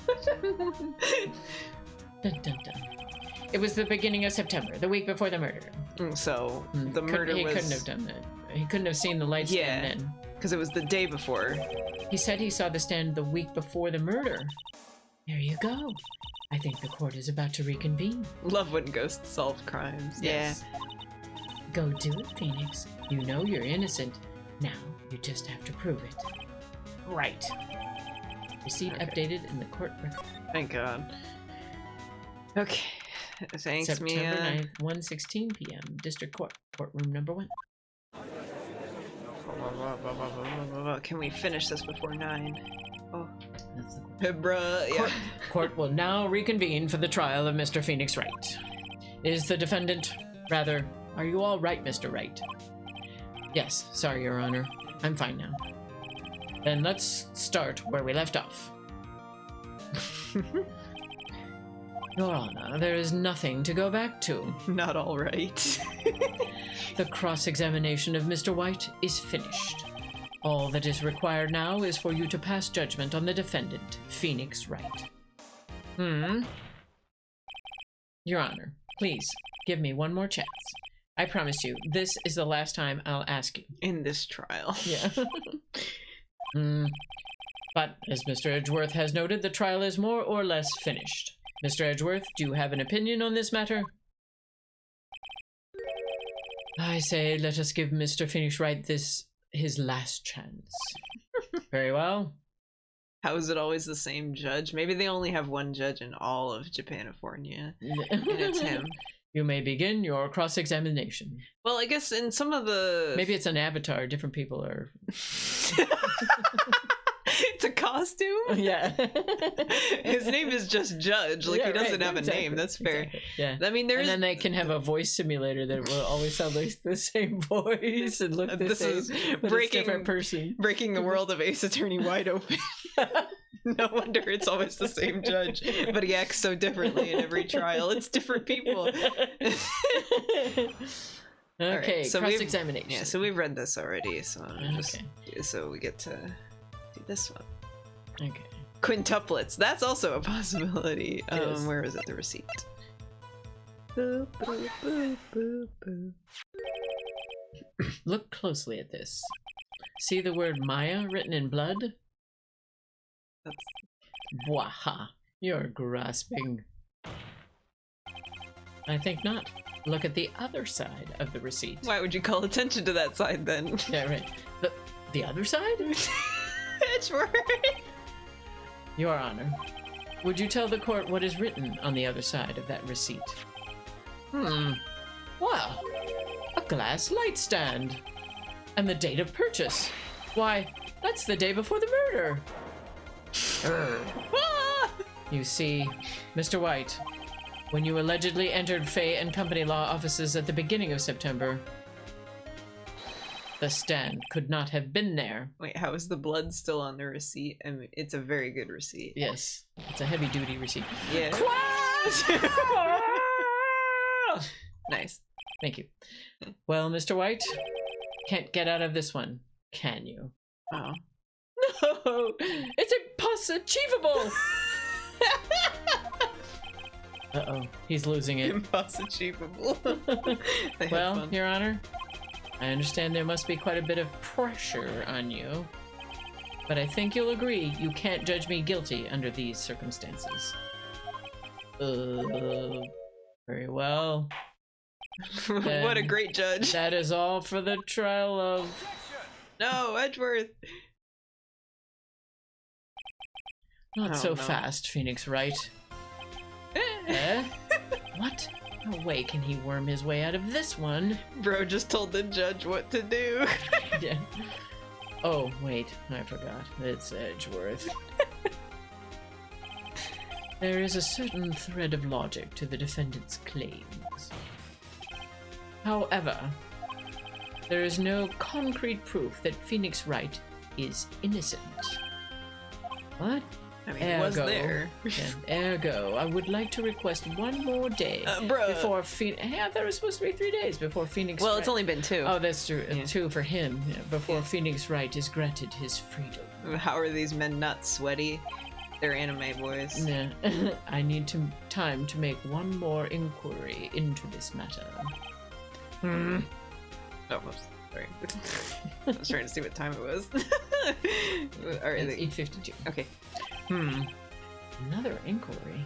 Dun, dun, dun. It was the beginning of September, the week before the murder. So, the murder He was... couldn't have done that. He couldn't have seen the light stand then. Because it was the day before. He said he saw the stand the week before the murder. There you go. I think the court is about to reconvene. Love when ghosts solve crimes. Yes. Go do it, Phoenix. You know you're innocent. Now, you just have to prove it. Right. Receipt updated in the court record. Thank God. Okay. Thanks, September Mia. 9th, 1:16 p.m. District Court, courtroom number 1. Can we finish this before 9? Oh. That's Hey, bruh. Yeah. Court will now reconvene for the trial of Mr. Phoenix Wright. Is the defendant... Rather, are you all right, Mr. Wright? Yes, sorry, Your Honor. I'm fine now. Then let's start where we left off. Your Honor, there is nothing to go back to. Not all right. The cross-examination of Mr. White is finished. All that is required now is for you to pass judgment on the defendant, Phoenix Wright. Your Honor, please, give me one more chance. I promise you, this is the last time I'll ask you. In this trial. Yeah. But, as Mr. Edgeworth has noted, the trial is more or less finished. Mr. Edgeworth, do you have an opinion on this matter? I say, let us give Mr. Phoenix Wright his last chance. Very well. How is it always the same judge? Maybe they only have one judge in all of Japanifornia, and it's him. You may begin your cross-examination. Well, I guess in some of the... Maybe it's an avatar. Different people are... It's a costume? Yeah. His name is just Judge. Like, yeah, he doesn't right, have exactly, a name. That's fair. Exactly. Yeah. I mean, And then they can have a voice simulator that will always sound like the same voice and look the same. This is but breaking, it's a different person. Breaking the world of Ace Attorney wide open. No wonder it's always the same judge. But he acts so differently in every trial. It's different people. Okay, right, so cross-examination. Yeah, so we've read this already, so Okay. so we get to do this one. Okay. Quintuplets. That's also a possibility. Yes. Where is it? The receipt. Boop, boop, boop, boop, boop. Look closely at this. See the word Maya written in blood? That's... Waha. You're grasping. I think not. Look at the other side of the receipt. Why would you call attention to that side then? Yeah, right. The other side? Edgeworth. Your Honor, would you tell the court what is written on the other side of that receipt? Well, a glass light stand. And the date of purchase. Why, that's the day before the murder. You see, Mr. White, when you allegedly entered Fay and Company Law offices at the beginning of September, the stand could not have been there. Wait, how is the blood still on the receipt? I mean, it's a very good receipt. Yes, it's a heavy-duty receipt. Yeah. Nice. Thank you. Well, Mr. White, can't get out of this one, can you? Oh. No! It's impossible! Uh-oh, he's losing it. Impossible. Well, Your Honor, I understand there must be quite a bit of pressure on you, but I think you'll agree you can't judge me guilty under these circumstances. Very well. What a great judge. That is all for the trial of No, Edgeworth. Not so fast, Phoenix Wright. What? No way can he worm his way out of this one. Bro just told the judge what to do. Yeah. Oh, wait, I forgot. It's Edgeworth. There is a certain thread of logic to the defendant's claims. However, there is no concrete proof that Phoenix Wright is innocent. What? I mean, it was there. Ergo, I would like to request one more day before Phoenix. Yeah, there was supposed to be 3 days before Phoenix. Well, it's only been 2. Oh, that's true. Yeah. 2 for him. Yeah, before Phoenix Wright is granted his freedom. How are these men not sweaty? They're anime boys. Yeah. I need time to make one more inquiry into this matter. Oh, whoops. Sorry. I was trying to see what time it was. Alright, 8:52. Okay. Another inquiry?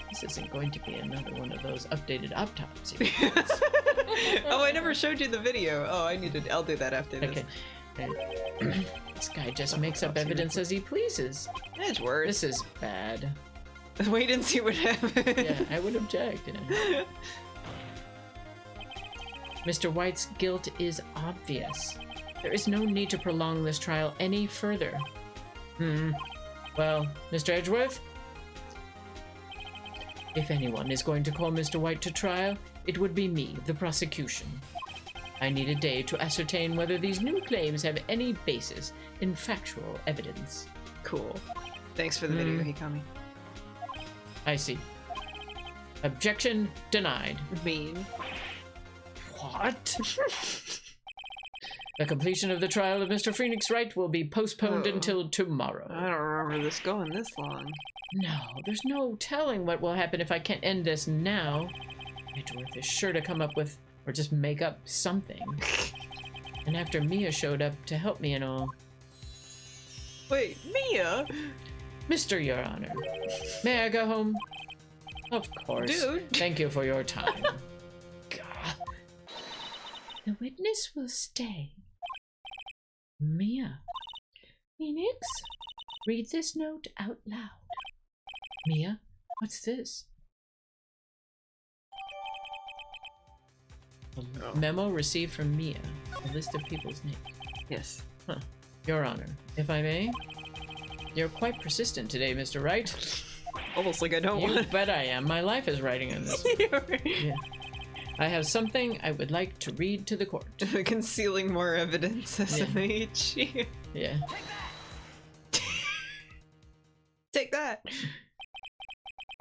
This isn't going to be another one of those updated autopsies. Oh, I never showed you the video. Oh, I'll do that after this. Okay. This guy just makes up evidence as he pleases. Edgeworth. This is bad. Wait and see what happens. Yeah, I would object. Yeah. Mr. White's guilt is obvious. There is no need to prolong this trial any further. Well, Mr. Edgeworth? If anyone is going to call Mr. White to trial, it would be me, the prosecution. I need a day to ascertain whether these new claims have any basis in factual evidence. Cool. Thanks for the video, Hikami. I see. Objection denied. Mean. What? The completion of the trial of Mr. Phoenix Wright will be postponed until tomorrow. I don't remember this going this long. No, there's no telling what will happen if I can't end this now. Edgeworth is sure to come up with, or just make up something. And after Mia showed up to help me and all. Wait, Mia? Mr. Your Honor, may I go home? Of course. Dude. Thank you for your time. God. The witness will stay. Mia. Phoenix, read this note out loud. Mia, what's this? A memo received from Mia. A list of people's names. Yes. Huh. Your Honor, if I may. You're quite persistent today, Mr. Wright. Almost like I don't want. You bet I am. My life is riding on this. Yeah. I have something I would like to read to the court. Concealing more evidence, SMH. Yeah. Take that.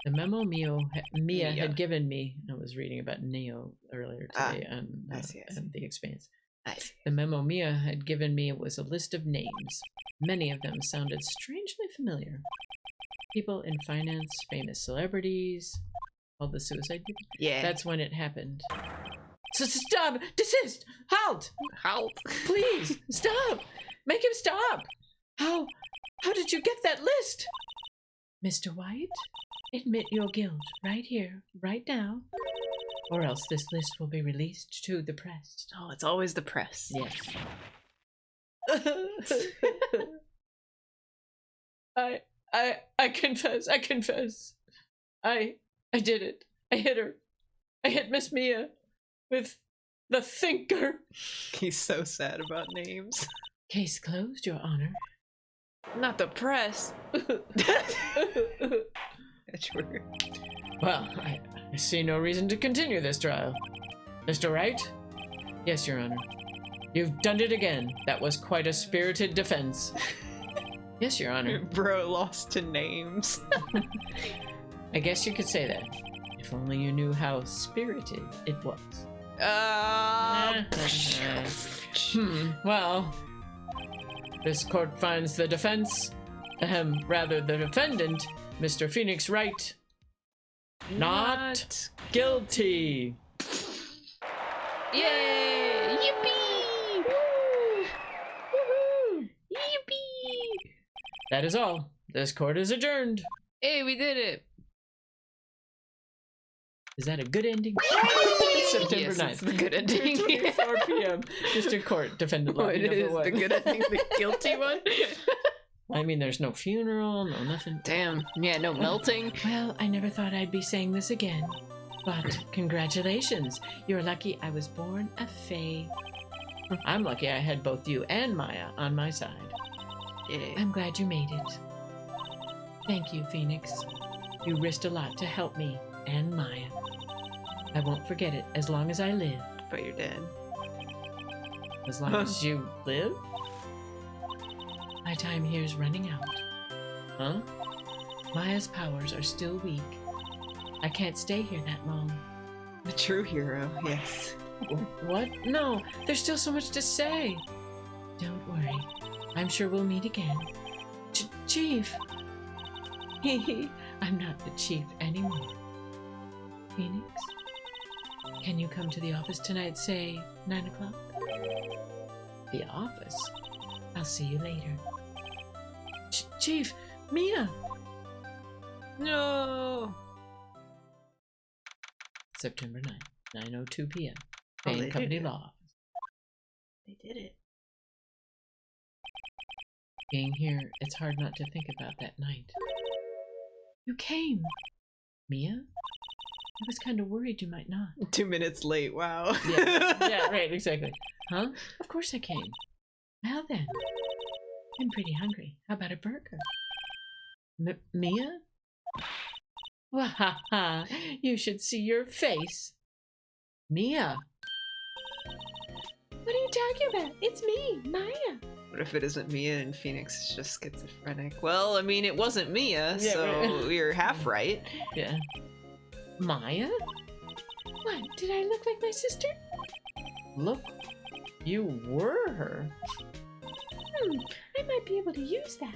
The memo Mia had given me. I was reading about Neo earlier today on The Expanse. The memo Mia had given me was a list of names. Many of them sounded strangely familiar. People in finance, famous celebrities. All the suicide people? Yeah. That's when it happened. So stop! Desist! Halt! Halt! Please! Stop! Make him stop! How did you get that list? Mr. White, admit your guilt right here, right now, or else this list will be released to the press. Oh, it's always the press. Yes. I confess. I did it. I hit her. I hit Miss Mia with the thinker. He's so sad about names. Case closed, Your Honor. Not the press. Edgeworth. Well, I see no reason to continue this trial. Mr. Wright? Yes, Your Honor. You've done it again. That was quite a spirited defense. Yes, Your Honor. Bro lost to names. I guess you could say that. If only you knew how spirited it was. Well, this court finds the defense, rather the defendant, Mr. Phoenix Wright, not guilty. Yay! Yippee! Woo! Woohoo! Yippee! That is all. This court is adjourned. Hey, we did it. Is that a good ending? September Yes, 9th. it's the good ending. 2:24 p.m. District Court, defendant lobby It number is 1. the good ending, the guilty one. I mean, there's no funeral, no nothing. Damn. Yeah, no melting. Well, I never thought I'd be saying this again. But congratulations. You're lucky I was born a fae. I'm lucky I had both you and Maya on my side. Yeah. I'm glad you made it. Thank you, Phoenix. You risked a lot to help me and Maya. I won't forget it as long as I live. But you're dead. As long as you live? My time here's running out. Huh? Maya's powers are still weak. I can't stay here that long. The true hero, yes. What? No, there's still so much to say. Don't worry. I'm sure we'll meet again. Chief! Hee I'm not the chief anymore. Phoenix? Can you come to the office tonight, say 9 o'clock? The office? I'll see you later. Chief! Mia! No! September 9th, 9:02 p.m. Oh, Payne they Company did it. Law. They did it. Being here, it's hard not to think about that night. You came! Mia? I was kind of worried you might not. 2 minutes late, wow. Yeah, right, exactly. Huh? Of course I came. Well then, I'm pretty hungry. How about a burger? Mia? Wahaha! You should see your face. Mia! What are you talking about? It's me, Maya. What if it isn't Mia and Phoenix is just schizophrenic? Well, I mean, it wasn't Mia, Yeah, so right. you're half right. Yeah. Maya? What? Did I look like my sister? Look, you were her. I might be able to use that.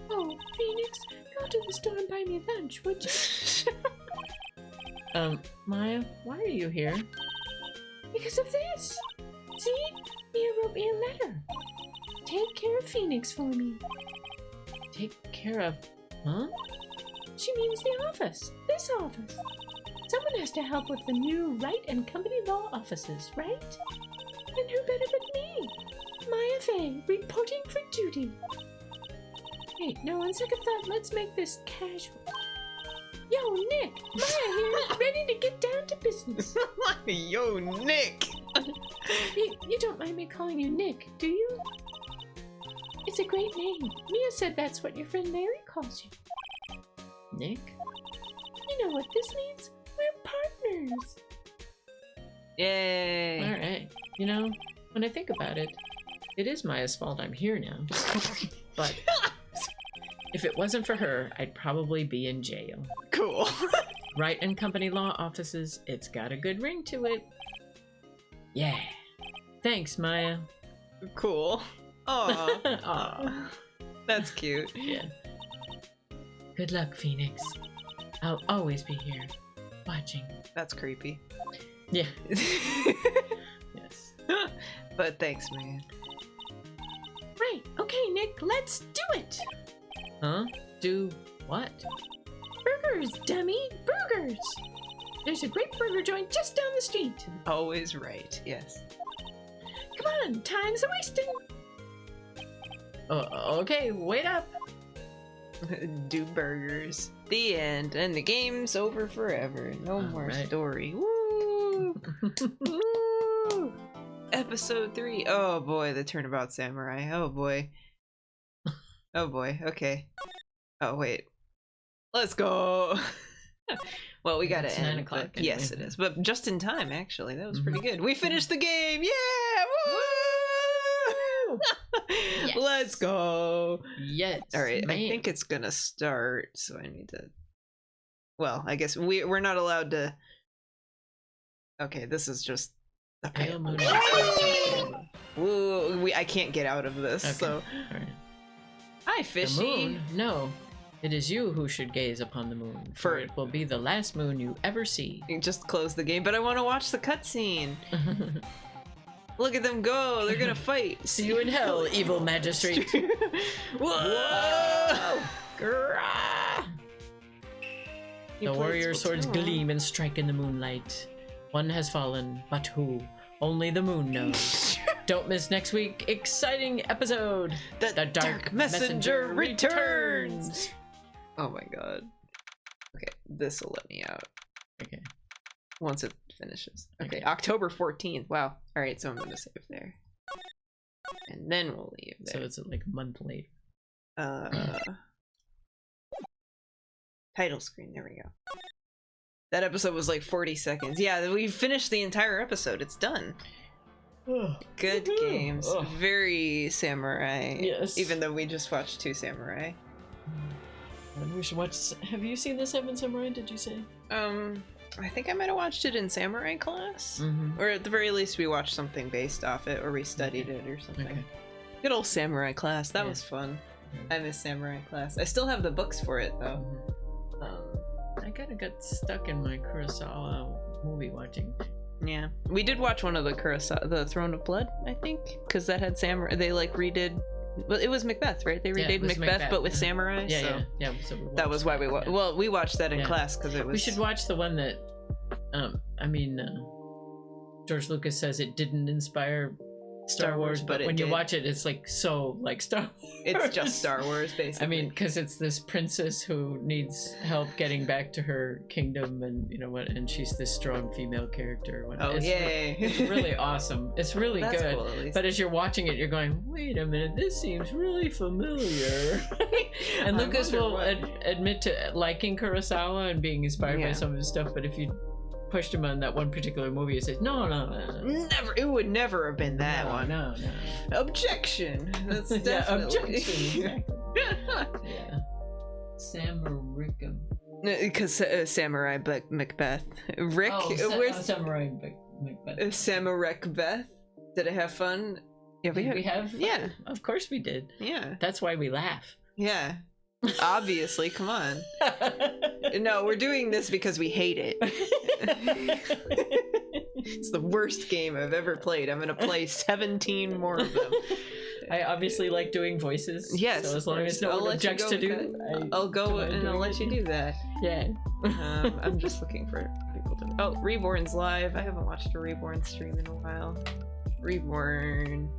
Oh, Phoenix, go to the store and buy me lunch, would you? Maya, why are you here? Because of this. See? Mia wrote me a letter. Take care of Phoenix for me. Take care of... Huh? She means the office. This office. Someone has to help with the new Right and Company Law offices, right? And who better but me? Maya Fey, reporting for duty. Hey, no, on second thought, let's make this casual. Yo, Nick, Maya here, ready to get down to business. Yo, Nick! You don't mind me calling you Nick, do you? It's a great name. Mia said that's what your friend Larry calls you. Nick? You know what this means? We're partners. Yay! Alright. You know, when I think about it, it is Maya's fault I'm here now. But if it wasn't for her, I'd probably be in jail. Cool. Right and Company Law offices, it's got a good ring to it. Yeah. Thanks, Maya. Cool. Aw. Aw. That's cute. Yeah. Good luck, Phoenix. I'll always be here, watching. That's creepy. Yeah. Yes. But thanks, man. Right, okay, Nick, let's do it. Huh? Do what? Burgers, dummy, burgers. There's a great burger joint just down the street. Always right, yes. Come on, time's a wasting. Okay, wait up. Do burgers. The end. And the game's over forever. No more right. story. Woo! Woo! Episode 3. Oh boy, the Turnabout Samurai. Oh boy. Oh boy, okay. Oh wait. Let's go! Well, we gotta It's end. 9 o'clock but yes, anyway. it is. But just in time, actually. That was pretty good. We finished the game! Yeah! Woo! Yes. Let's go! Yes. Alright, man. I think it's gonna start, so I need to... Well, I guess we're not allowed to... Okay, this is just... Okay. Pale moon. Woo, I can't get out of this, Okay. so... Alright. Hi, The fishy! moon? No. It is you who should gaze upon the moon, for it will be the last moon you ever see. You just close the game, but I want to watch the cutscene. Look at them go! They're gonna fight. See you in hell, evil magistrate. Whoa! Grah! The warrior swords gleam and strike in the moonlight. One has fallen, but who? Only the moon knows. Don't miss next week. Exciting episode. The Dark Messenger returns. Oh my god. Okay, this will let me out. Okay. Once it finishes. Okay, October 14th. Wow. All right, so I'm going to save there. And then we'll leave there. So it's like a month later. Title screen. There we go. That episode was like 40 seconds. Yeah, we finished the entire episode. It's done. Good games. Very samurai. Yes. Even though we just watched 2 samurai. And we should watch. Have you seen the 7 Samurai? Did you say? I think I might have watched it in samurai class, or at the very least, we watched something based off it, or we studied it or something. Okay. Good old samurai class. That was fun. I miss samurai class. I still have the books for it though. I kind of got stuck in my Kurosawa movie watching. Yeah, we did watch one of the Kurosawa, the Throne of Blood, I think, because that had samurai. They like redid. Well, it was Macbeth, right? They redid Macbeth, but with samurai. Yeah, yeah. So that was why we watched. Well, we watched that in class because it was. We should watch the one that, George Lucas says it didn't inspire Star Wars, but when you watch it, it's like so like Star Wars. It's just Star Wars, basically. I mean, because it's this princess who needs help getting back to her kingdom, and you know what, and she's this strong female character. It's really awesome. It's really good. Cool, but as you're watching it, you're going, wait a minute, this seems really familiar. And Lucas will admit to liking Kurosawa and being inspired by some of his stuff, but if you pushed him on that one particular movie, he says, no. Never. It would never have been that one. No. Objection. That's definitely. Objection. Yeah. Samaricum. Because Samurai Macbeth. Rick. Samurai Macbeth. Samurai Beth. Did I have fun? Yeah, we have. Fun. Yeah, of course we did. Yeah. That's why we laugh. Yeah. Obviously, come on. No, we're doing this because we hate it. It's the worst game I've ever played. I'm gonna play 17 more of them. I obviously like doing voices. Yes. So as long as no one objects to do, I'll go and I'll let you do that. Yeah. I'm just looking for people to. Oh, Reborn's live. I haven't watched a Reborn stream in a while. Reborn.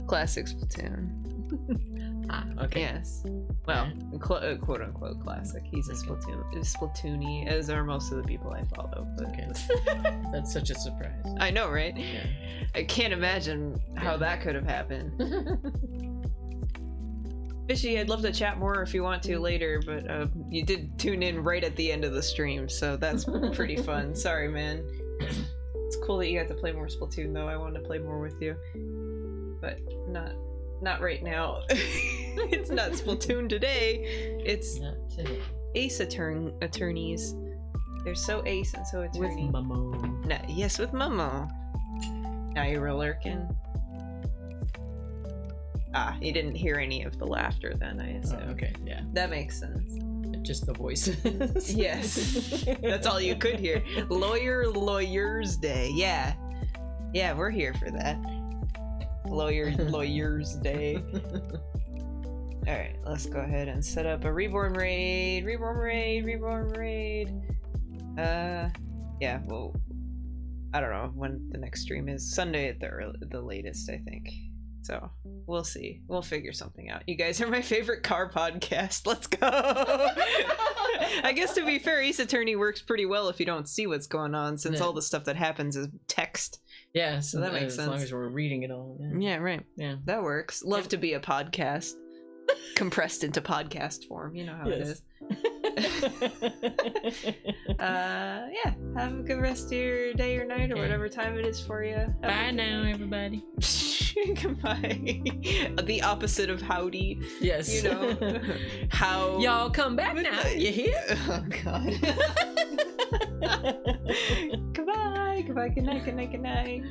Classic Splatoon. Okay. Yes. Well, quote unquote classic. He's a Splatoony, as are most of the people I follow. But okay. That's such a surprise. I know, right? Yeah. I can't imagine how that could have happened. Fishy, I'd love to chat more if you want to later, but you did tune in right at the end of the stream, so that's pretty fun. Sorry, man. It's cool that you got to play more Splatoon, though. I wanted to play more with you, but not right now. It's not Splatoon today. It's not today. Ace Attorneys. They're so ace and so attorney. With Mummo. Yes, with Mummo. Now you're lurking. You didn't hear any of the laughter then, I assume. Oh, okay, yeah. That makes sense. Just the voices. Yes. That's all you could hear. Lawyers Day. Yeah. Yeah, we're here for that. Lawyers Day. Alright, let's go ahead and set up a Reborn raid. Yeah, well, I don't know when the next stream is. Sunday at the latest, I think. So, we'll see. We'll figure something out. You guys are my favorite car podcast. Let's go! I guess to be fair, Ace Attorney works pretty well if you don't see what's going on, since all the stuff that happens is text. Yeah, so that makes sense. As long as we're reading it all. Yeah, right. Yeah. That works. Love to be a podcast. Compressed into podcast form. You know how it is. Yeah. Have a good rest of your day or night or whatever time it is for you. Bye now, everybody. Goodbye. The opposite of howdy. Yes. You know. How. Y'all come back now. You hear? Oh, God. Goodbye. Good night.